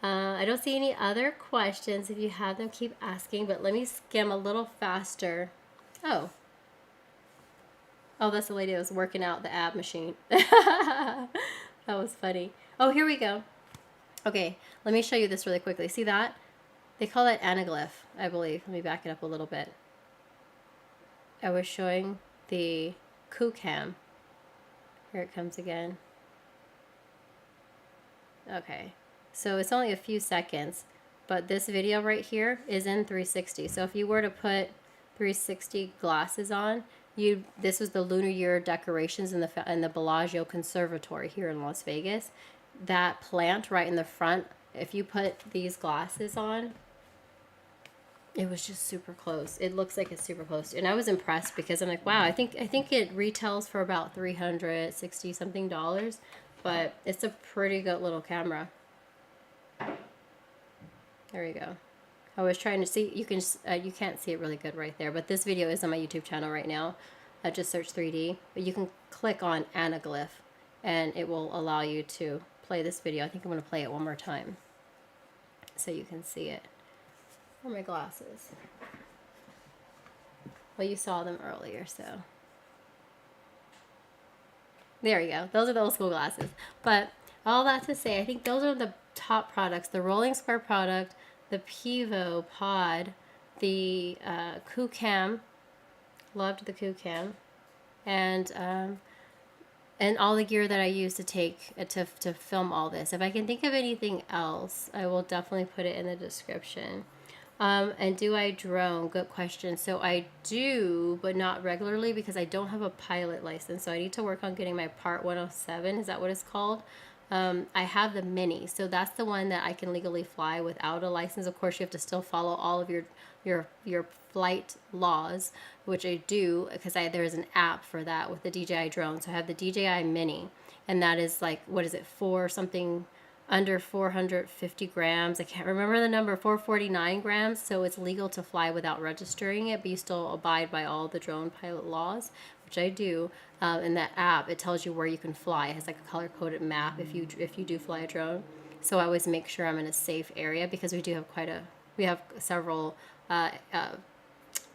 I don't see any other questions. If you have them, keep asking, but let me skim a little faster. Oh, that's the lady that was working out the ab machine. That was funny. Oh, here we go. Okay, let me show you this really quickly. See that? They call that anaglyph, I believe. Let me back it up a little bit. I was showing the ECAMM. Here it comes again. Okay, so it's only a few seconds, but this video right here is in 360. So if you were to put 360 glasses on, this was the Lunar Year decorations in the Bellagio Conservatory here in Las Vegas. That plant right in the front, if you put these glasses on, it was just super close. It looks like it's super close, and I was impressed because I'm like, wow, I think it retails for about $360 something, but it's a pretty good little camera. There we go. I was trying to see, you can't see it really good right there, but this video is on my YouTube channel right now. I just search 3D, but you can click on anaglyph and it will allow you to play this video. I think I'm going to play it one more time so you can see it. Where are my glasses? Well, you saw them earlier, so. There you go. Those are the old school glasses. But all that to say, I think those are the top products. The Rolling Square product, the Pivo Pod, the ECAMM, loved the ECAMM, and all the gear that I use to to film all this. If I can think of anything else, I will definitely put it in the description. And do I drone? Good question. So I do, but not regularly because I don't have a pilot license. So I need to work on getting my Part 107. Is that what it's called? I have the Mini, so that's the one that I can legally fly without a license. Of course, you have to still follow all of your flight laws, which I do because there's an app for that with the DJI drone. So I have the DJI Mini, and that is like, what is it, under 450 grams. I can't remember the number, 449 grams. So it's legal to fly without registering it, but you still abide by all the drone pilot laws, which I do. In that app, it tells you where you can fly. It has like a color-coded map if you do fly a drone. So I always make sure I'm in a safe area because we have several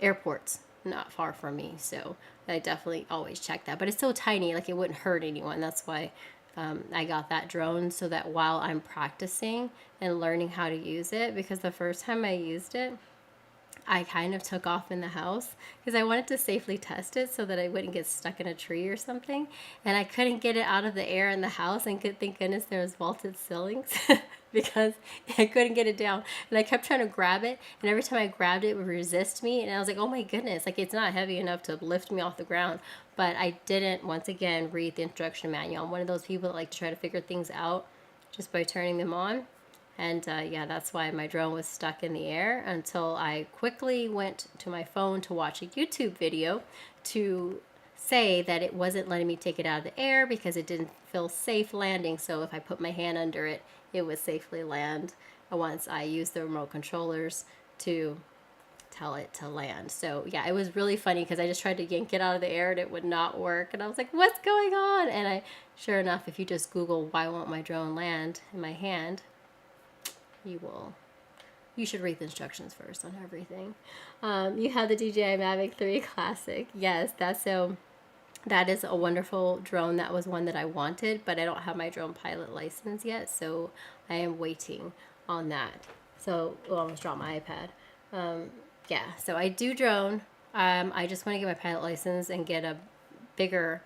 airports not far from me. So I definitely always check that. But it's so tiny, like it wouldn't hurt anyone. That's why I got that drone, so that while I'm practicing and learning how to use it, because the first time I used it, I kind of took off in the house because I wanted to safely test it so that I wouldn't get stuck in a tree or something. And I couldn't get it out of the air in the house, and thank goodness there was vaulted ceilings because I couldn't get it down. And I kept trying to grab it, and every time I grabbed it, it would resist me. And I was like, oh my goodness, like it's not heavy enough to lift me off the ground. But I didn't, once again, read the instruction manual. I'm one of those people that like to try to figure things out just by turning them on. And yeah, that's why my drone was stuck in the air until I quickly went to my phone to watch a YouTube video to say that it wasn't letting me take it out of the air because it didn't feel safe landing. So if I put my hand under it, it would safely land once I used the remote controllers to tell it to land. So yeah, it was really funny because I just tried to yank it out of the air and it would not work. And I was like, what's going on? And sure enough, if you just Google, why won't my drone land in my hand, you should read the instructions first on everything. You have the DJI Mavic 3 Classic. Yes, that is a wonderful drone. That was one that I wanted, but I don't have my drone pilot license yet, so I am waiting on that. So, I almost dropped my iPad. Yeah, so I do drone. I just want to get my pilot license and get a bigger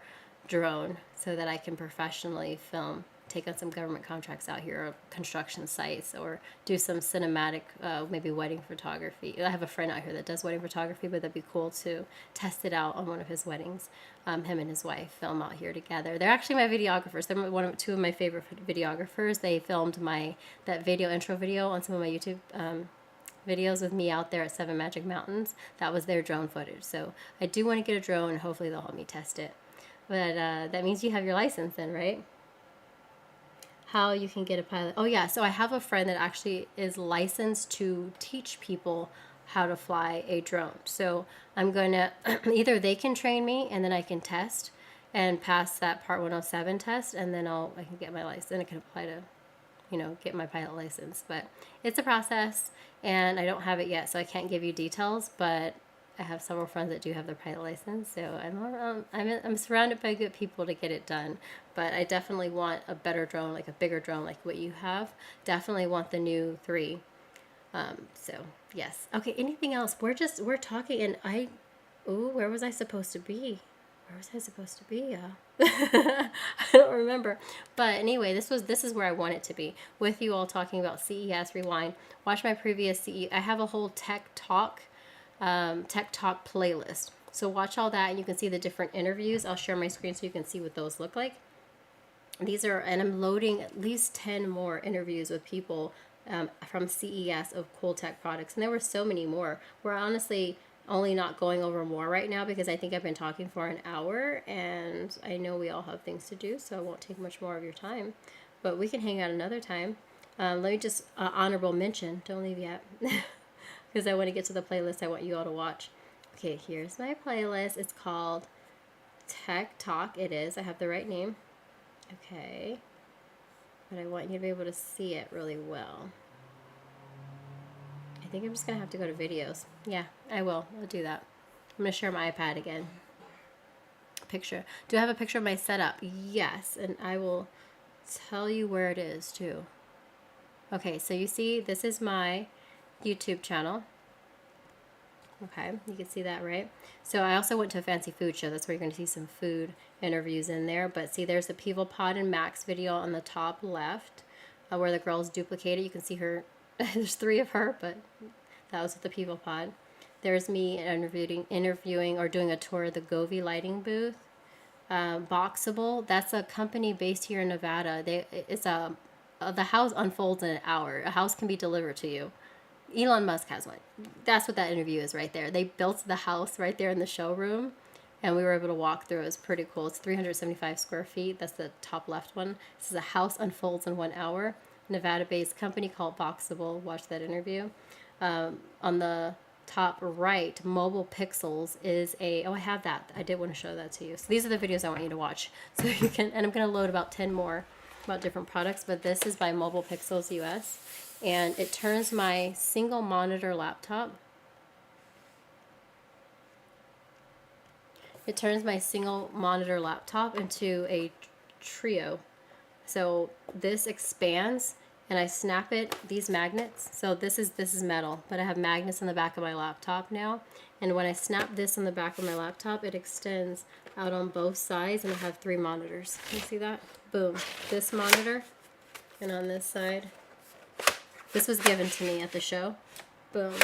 drone so that I can professionally film, take on some government contracts out here, or construction sites, or do some cinematic, maybe wedding photography. I have a friend out here that does wedding photography, but that'd be cool to test it out on one of his weddings. Him and his wife film out here together. They're actually my videographers. They're two of my favorite videographers. They filmed that intro video on some of my YouTube videos with me out there at 7 Magic Mountains. That was their drone footage. So I do want to get a drone, and hopefully they'll help me test it. But that means you have your license then, right? How you can get a pilot. Oh yeah, so I have a friend that actually is licensed to teach people how to fly a drone. So I'm going to, either they can train me and then I can test and pass that Part 107 test, and then I can get my license, and I can apply to, get my pilot license. But it's a process, and I don't have it yet, so I can't give you details, but I have several friends that do have their pilot license, so I'm surrounded by good people to get it done. But I definitely want a better drone, like a bigger drone, like what you have. Definitely want the new 3. So yes. Okay. Anything else? We're talking, and where was I supposed to be? Where was I supposed to be? I don't remember. But anyway, this is where I want it to be, with you all talking about CES Rewind. Watch my previous CES. I have a whole tech talk playlist. So watch all that, and you can see the different interviews. I'll share my screen so you can see what those look like. And I'm loading at least 10 more interviews with people from CES of cool tech products. And there were so many more. We're honestly only not going over more right now because I think I've been talking for an hour, and I know we all have things to do, so I won't take much more of your time. But we can hang out another time. Let me just honorable mention. Don't leave yet. Because I want to get to the playlist I want you all to watch. Okay, here's my playlist. It's called Tech Talk. It is. I have the right name. Okay. But I want you to be able to see it really well. I think I'm just going to have to go to videos. Yeah, I will. I'll do that. I'm going to share my iPad again. Picture. Do I have a picture of my setup? Yes. And I will tell you where it is too. Okay, so you see, this is my YouTube channel. Okay, you can see that, right? So I also went to a fancy food show. That's where you're going to see some food interviews in there. But see, there's the People Pod and Max video on the top left, where the girl's duplicated. You can see her. There's 3 of her, but that was with the People Pod. There's me interviewing or doing a tour of the Govee lighting booth. Boxable. That's a company based here in Nevada. The house unfolds in an hour. A house can be delivered to you. Elon Musk has one. That's what that interview is right there. They built the house right there in the showroom, and we were able to walk through. It was pretty cool. It's 375 square feet. That's the top left one. This is a house unfolds in 1 hour. Nevada-based company called Boxable. Watch that interview. On the top right, Mobile Pixels is I have that. I did want to show that to you. So these are the videos I want you to watch. So you can, and I'm going to load about 10 more about different products, but this is by Mobile Pixels US. And it turns my single monitor laptop. It turns my single monitor laptop into a trio. So this expands, and I snap it, these magnets. So this is metal, but I have magnets in the back of my laptop now. And when I snap this on the back of my laptop, it extends out on both sides, and I have 3 monitors. Can you see that? Boom. This monitor, and on this side. This was given to me at the show. Boom.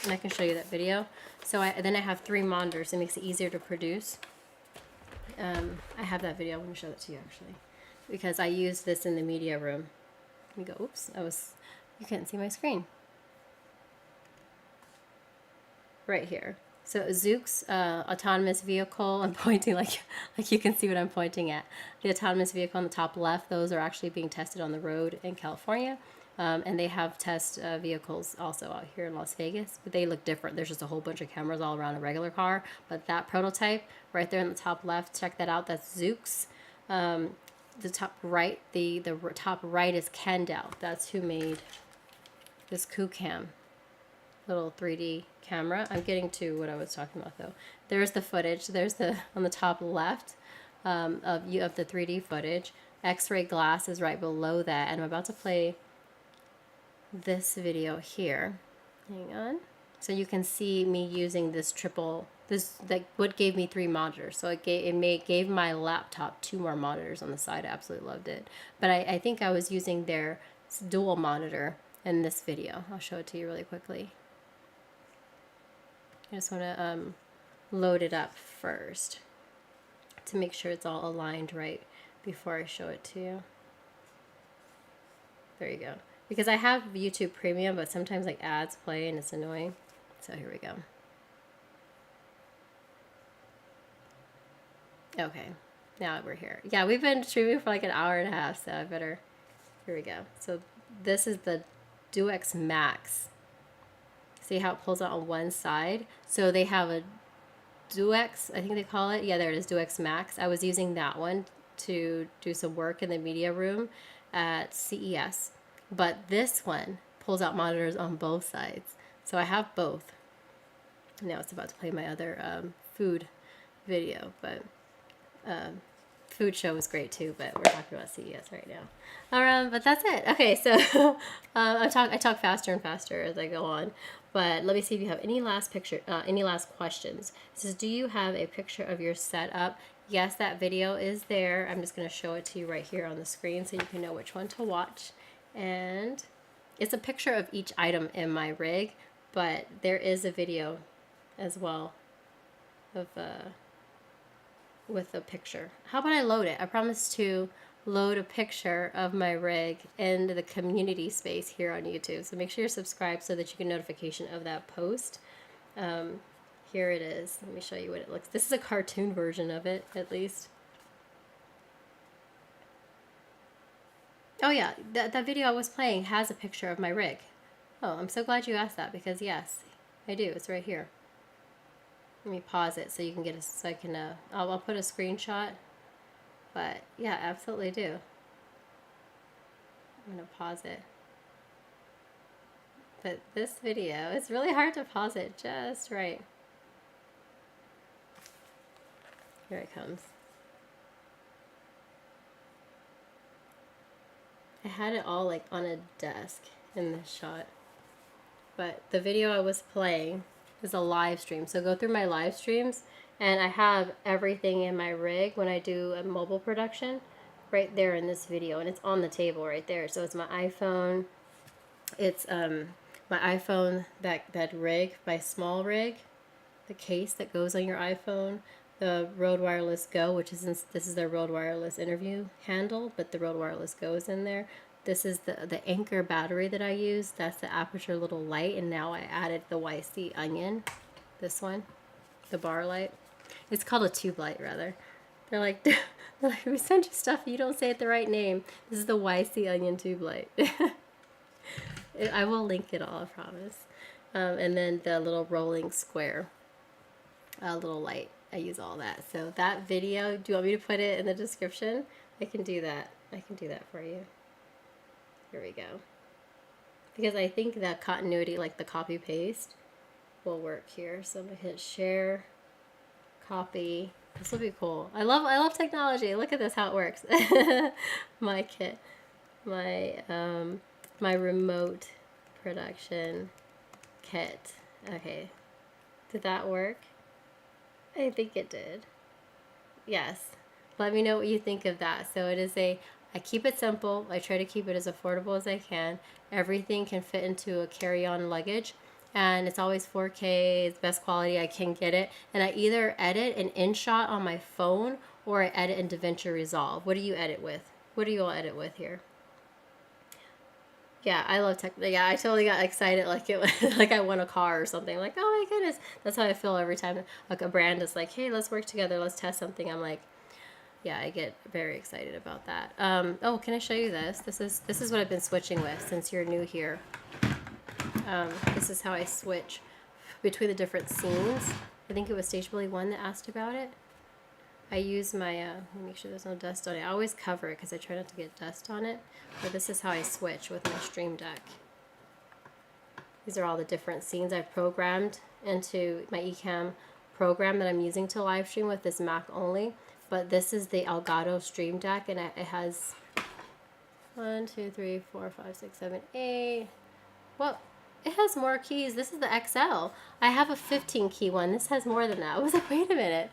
And I can show you that video. So then I have 3 monitors. It makes it easier to produce. I have that video. I'm going to show that to you actually, because I used this in the media room. Let me go. Oops. You couldn't see my screen. Right here. So Zook's autonomous vehicle, I'm pointing like you can see what I'm pointing at. The autonomous vehicle on the top left, those are actually being tested on the road in California. And they have test vehicles also out here in Las Vegas, but they look different. There's just a whole bunch of cameras all around a regular car. But that prototype right there in the top left, check that out. That's Zook's. The top right, the top right is CANVA. That's who made this ECAMM little 3D camera. I'm getting to what I was talking about though. There's the footage. There's the on the top left of the 3D footage. X-ray glass is right below that, and I'm about to play this video here. Hang on. So you can see me using this that what gave me 3 monitors. So it gave my laptop 2 more monitors on the side. I absolutely loved it. But I think I was using their dual monitor in this video. I'll show it to you really quickly. I just want to load it up first to make sure it's all aligned right before I show it to you. There you go. Because I have YouTube Premium, but sometimes like ads play and it's annoying. So here we go. Okay, now we're here. Yeah, we've been streaming for like an hour and a half, so I better, here we go. So this is the DuX Max. See how it pulls out on one side? So they have a DuX, I think they call it. Yeah, there it is, DuX Max. I was using that one to do some work in the media room at CES. But this one pulls out monitors on both sides. So I have both. Now it's about to play my other food video, but food show was great too, but we're talking about CES right now. But that's it. Okay, so I talk faster and faster as I go on. But let me see if you have any last questions. It says, do you have a picture of your setup? Yes, that video is there. I'm just going to show it to you right here on the screen so you can know which one to watch. And it's a picture of each item in my rig, but there is a video as well of with a picture. How about I load it? I promise to load a picture of my rig in the community space here on YouTube. So make sure you're subscribed so that you get notification of that post. Here it is. Let me show you what it looks. This is a cartoon version of it, at least. Oh yeah, that video I was playing has a picture of my rig. Oh, I'm so glad you asked that because yes, I do. It's right here. Let me pause it so you can get a, so I can, I'll put a screenshot. But yeah, absolutely do. I'm gonna pause it. But this video, it's really hard to pause it just right. Here it comes. I had it all like on a desk in this shot. But the video I was playing is a live stream. So go through my live streams and I have everything in my rig when I do a mobile production right there in this video, and it's on the table right there. So it's my iPhone. It's my iPhone, that rig, my small rig, the case that goes on your iPhone, the Rode Wireless Go, which is this is their Rode Wireless interview handle, but the Rode Wireless Go is in there. This is the Anchor battery that I use. That's the Aperture little light, and now I added the YC Onion, this one, the bar light. It's called a tube light, rather. They're like, we sent you stuff, you don't say it the right name. This is the YC Onion tube light. I will link it all, I promise. And then the little rolling square little light. I use all that. So that video, do you want me to put it in the description? I can do that. I can do that for you. Here we go. Because I think that continuity, like the copy paste, will work here. So I'm gonna hit share, copy. This will be cool. I love technology. Look at this, how it works. My kit, my my remote production kit. Okay, did that work? I think it did. Yes. Let me know what you think of that. So it is I keep it simple. I try to keep it as affordable as I can. Everything can fit into a carry-on luggage. And it's always 4K. It's best quality I can get it. And I either edit an InShot on my phone or I edit in DaVinci Resolve. What do you edit with? What do you all edit with here? Yeah, I love tech. Yeah, I totally got excited like it was like I won a car or something. Like, oh my goodness, that's how I feel every time like a brand is like, hey, let's work together, let's test something. I'm like, yeah, I get very excited about that. Oh, can I show you this? This is what I've been switching with since you're new here. This is how I switch between the different scenes. I think it was Stage Bully 1 that asked about it. I use my, let me make sure there's no dust on it. I always cover it because I try not to get dust on it. But this is how I switch with my Stream Deck. These are all the different scenes I've programmed into my ECAMM program that I'm using to live stream with, this Mac only. But this is the Elgato Stream Deck, and it has 1, 2, 3, 4, 5, 6, 7, 8. Well, it has more keys. This is the XL. I have a 15 key one. This has more than that. I was like, wait a minute.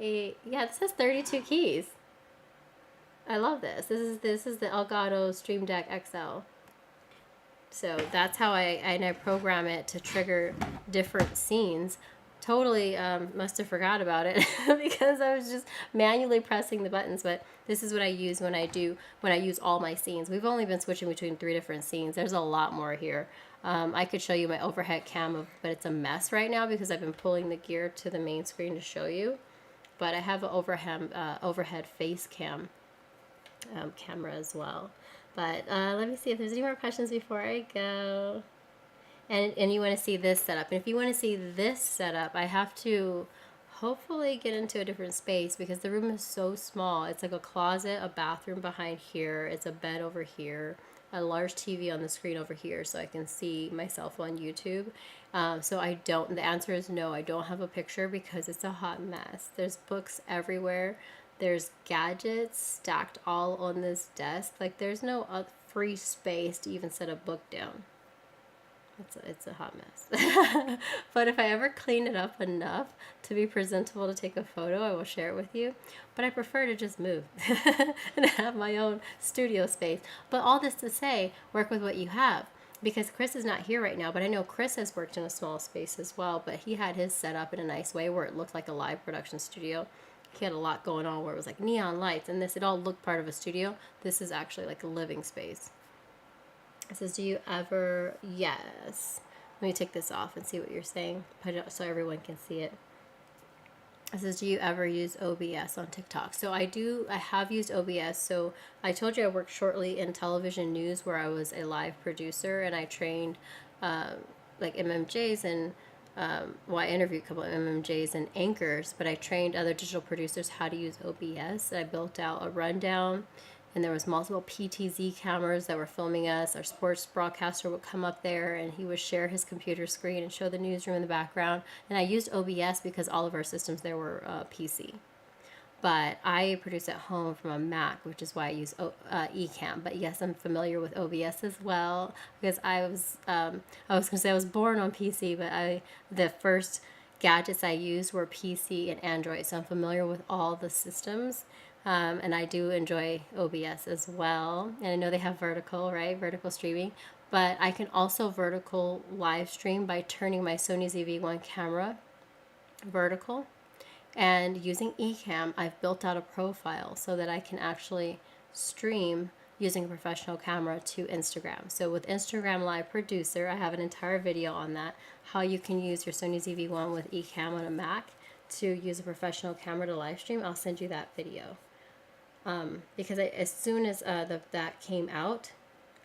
Yeah, this has 32 keys. I love this. This is the Elgato Stream Deck XL. So that's how I program it to trigger different scenes. Totally must have forgot about it because I was just manually pressing the buttons. But this is what I use when I use all my scenes. We've only been switching between 3 different scenes. There's a lot more here. I could show you my overhead cam, but it's a mess right now because I've been pulling the gear to the main screen to show you. But I have an overhead face cam camera as well. But let me see if there's any more questions before I go. And you want to see this setup. And if you want to see this setup, I have to hopefully get into a different space because the room is so small. It's like a closet, a bathroom behind here. It's a bed over here, a large TV on the screen over here so I can see myself on YouTube. The answer is no, I don't have a picture because it's a hot mess. There's books everywhere. There's gadgets stacked all on this desk. Like there's no free space to even set a book down. It's a hot mess. But if I ever clean it up enough to be presentable to take a photo, I will share it with you. But I prefer to just move and have my own studio space. But all this to say, work with what you have. Because Chris is not here right now, but I know Chris has worked in a small space as well, but he had his set up in a nice way where it looked like a live production studio. He had a lot going on where it was like neon lights and this, it all looked part of a studio. This is actually like a living space. It says, do you ever, yes. Let me take this off and see what you're saying so everyone can see it. It says, do you ever use OBS on TikTok? So I have used OBS. So I told you I worked shortly in television news where I was a live producer and I trained like MMJs and I interviewed a couple of MMJs and anchors, but I trained other digital producers how to use OBS. I built out a rundown and there was multiple PTZ cameras that were filming us. Our sports broadcaster would come up there and he would share his computer screen and show the newsroom in the background. And I used OBS because all of our systems there were PC. But I produce at home from a Mac, which is why I use ECAMM. But yes, I'm familiar with OBS as well because I was going to say I was born on PC, but the first gadgets I used were PC and Android. So I'm familiar with all the systems. And I do enjoy OBS as well. And I know they have vertical, right? Vertical streaming. But I can also vertical live stream by turning my Sony ZV-1 camera vertical. And using ECAMM, I've built out a profile so that I can actually stream using a professional camera to Instagram. So with Instagram Live Producer, I have an entire video on that, how you can use your Sony ZV-1 with ECAMM on a Mac to use a professional camera to live stream. I'll send you that video. Because as soon as that came out,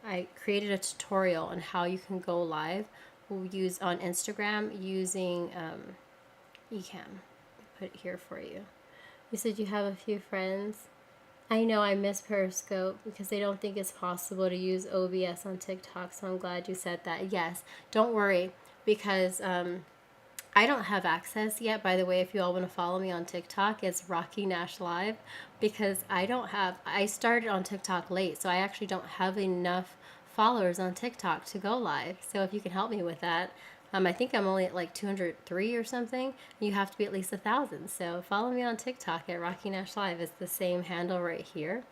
I created a tutorial on how you can go live on Instagram using ECAMM. Put it here for you. You said you have a few friends. I know I miss Periscope because they don't think it's possible to use OBS on TikTok, so I'm glad you said that. Yes, don't worry because I don't have access yet. By the way, if you all want to follow me on TikTok, it's Rocky Nash Live because I started on TikTok late, so I actually don't have enough followers on TikTok to go live. So if you can help me with that, I think I'm only at like 203 or something. You have to be at least 1,000. So follow me on TikTok at Rocky Nash Live. It's the same handle right here.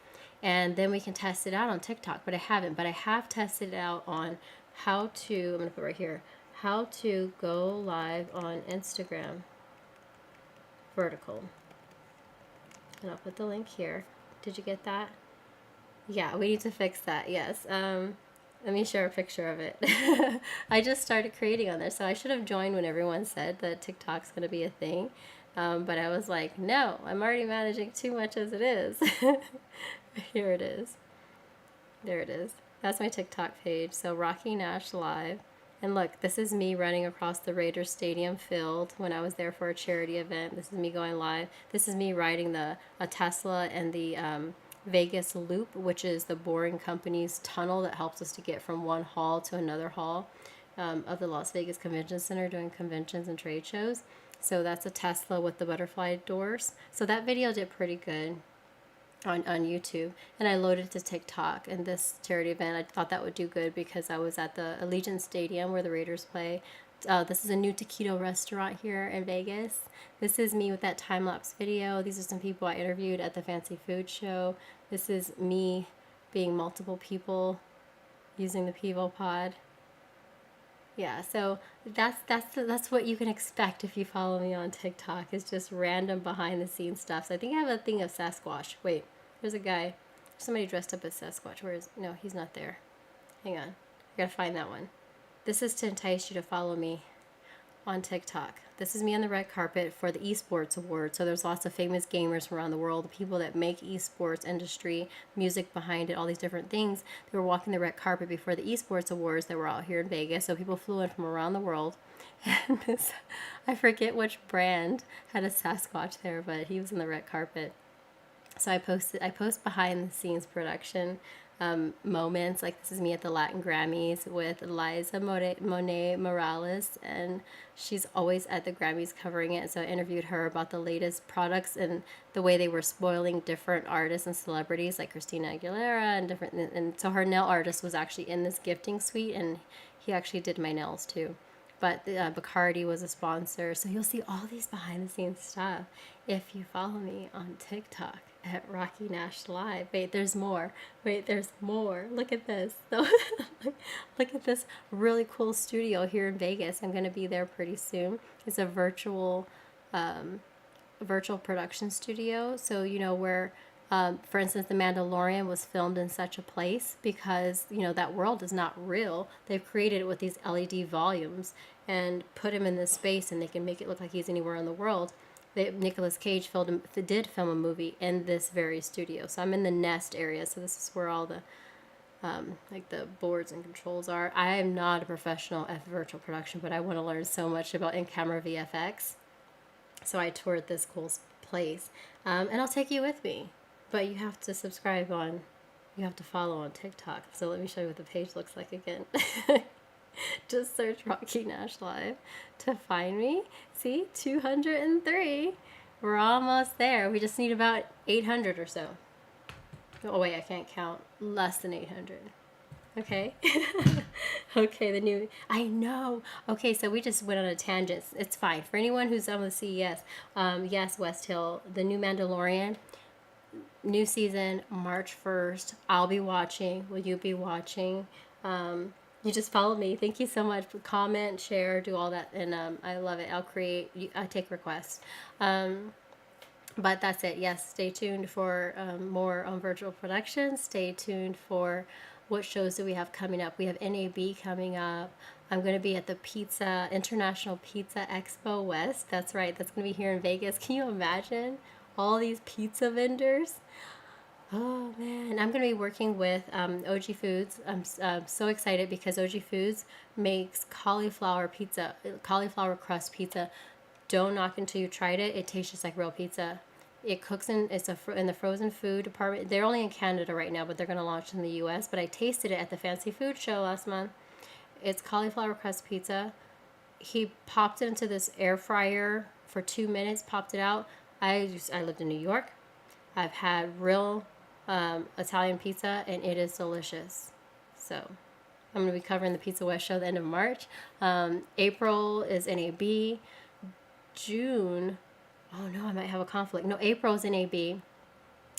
And then we can test it out on TikTok, but I haven't. But I have tested it out on how to, I'm going to put right here, how to go live on Instagram vertical. And I'll put the link here. Did you get that? Yeah, we need to fix that. Yes. Let me share a picture of it. I just started creating on there, so I should have joined when everyone said that TikTok's going to be a thing. But I was like, no, I'm already managing too much as it is. Here it is. There it is. That's my TikTok page. So Rocky Nash Live. And look, this is me running across the Raiders Stadium field when I was there for a charity event. This is me going live. This is me riding a Tesla and the Vegas Loop, which is the Boring Company's tunnel that helps us to get from one hall to another hall of the Las Vegas Convention Center doing conventions and trade shows. So that's a Tesla with the butterfly doors. So that video did pretty good on YouTube, and I loaded it to TikTok. And this charity event, I thought that would do good because I was at the Allegiant Stadium where the Raiders play. This is a new taquito restaurant here in Vegas. This is me with that time-lapse video. These are some people I interviewed at the Fancy Food Show. This is me being multiple people using the Pivo Pod. Yeah, so that's what you can expect if you follow me on TikTok. It's just random behind the scenes stuff. So I think I have a thing of Sasquatch. Wait, there's a guy, somebody dressed up as Sasquatch. Where is? No, he's not there. Hang on, I gotta find that one. This is to entice you to follow me on TikTok. This is me on the red carpet for the esports award. So there's lots of famous gamers from around the world, the people that make esports industry, music behind it, all these different things. They were walking the red carpet before the esports awards that were out here in Vegas. So people flew in from around the world. And this, I forget which brand had a Sasquatch there, but he was in the red carpet. So I post behind the scenes production moments. Like this is me at the Latin Grammys with Liza Monet Morales, and she's always at the Grammys covering it. So I interviewed her about the latest products and the way they were spoiling different artists and celebrities like Christina Aguilera and different. And so her nail artist was actually in this gifting suite, and he actually did my nails too. But Bacardi was a sponsor. So you'll see all these behind the scenes stuff if you follow me on TikTok at Rocky Nash Live. Wait, there's more. Wait, there's more. Look at this. So, look at this really cool studio here in Vegas. I'm going to be there pretty soon. It's a virtual production studio. So, you know, where for instance, The Mandalorian was filmed in such a place because, you know, that world is not real. They've created it with these LED volumes and put him in this space, and they can make it look like he's anywhere in the world. Nicolas Cage did film a movie in this very studio. So I'm in the Nest area. So this is where all the like the boards and controls are. I am not a professional at virtual production, but I want to learn so much about in-camera VFX. So I toured this cool place, and I'll take you with me. But you have to you have to follow on TikTok. So let me show you what the page looks like again. Just search Rocky Nash Live to find me. See, 203. We're almost there. We just need about 800 or so. Oh wait, I can't count. Less than 800. Okay. Okay, I know. Okay, so we just went on a tangent. It's fine. For anyone who's on the CES, yes, West Hill, the new Mandalorian, new season, March 1st. I'll be watching. Will you be watching? You just followed me. Thank you so much. Comment, share, do all that. And I love it. I take requests. But that's it. Yes, stay tuned for more on virtual production. Stay tuned for what shows do we have coming up. We have NAB coming up. I'm going to be at the International Pizza Expo West. That's right. That's going to be here in Vegas. Can you imagine all these pizza vendors? Oh man, I'm going to be working with OG Foods. I'm so excited because OG Foods makes cauliflower crust pizza. Don't knock until you tried it. It tastes just like real pizza. It cooks in the frozen food department. They're only in Canada right now, but they're going to launch in the US. But I tasted it at the Fancy Food Show last month. It's cauliflower crust pizza. He popped it into this air fryer for 2 minutes, popped it out. I lived in New York. I've had real Italian pizza, and it is delicious. So I'm going to be covering the Pizza West show at the end of March. April is NAB. June, oh no, I might have a conflict. No, April is NAB.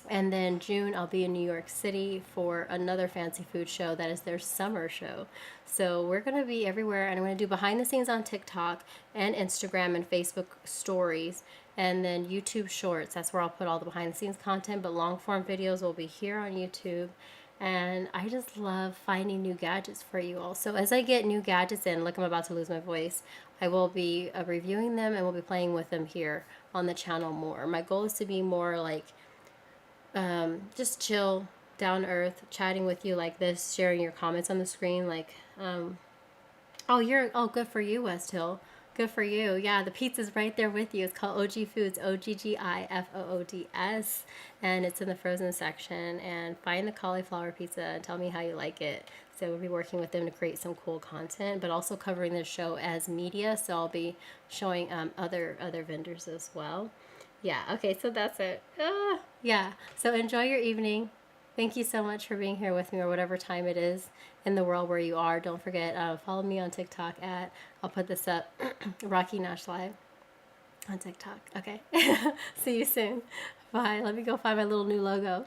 And then June, I'll be in New York City for another fancy food show that is their summer show. So we're going to be everywhere, and I'm going to do behind the scenes on TikTok and Instagram and Facebook stories, and then YouTube shorts. That's where I'll put all the behind the scenes content, but long form videos will be here on YouTube. And I just love finding new gadgets for you all. So as I get new gadgets in, look, I'm about to lose my voice. I will be reviewing them, and we'll be playing with them here on the channel more. My goal is to be more like just chill, down to earth, chatting with you like this, sharing your comments on the screen. Like, oh, good for you, West Hill. Good for you. Yeah, the pizza's right there with you. It's called OG Foods, OGGIFOODS, and it's in the frozen section. And find the cauliflower pizza and tell me how you like it. So we'll be working with them to create some cool content, but also covering this show as media. So I'll be showing other vendors as well. Yeah, okay, so that's it. Yeah, so enjoy your evening. Thank you so much for being here with me, or whatever time it is in the world where you are. Don't forget, follow me on TikTok at, I'll put this up, Rocky Nash Live on TikTok. Okay, see you soon. Bye. Let me go find my little new logo.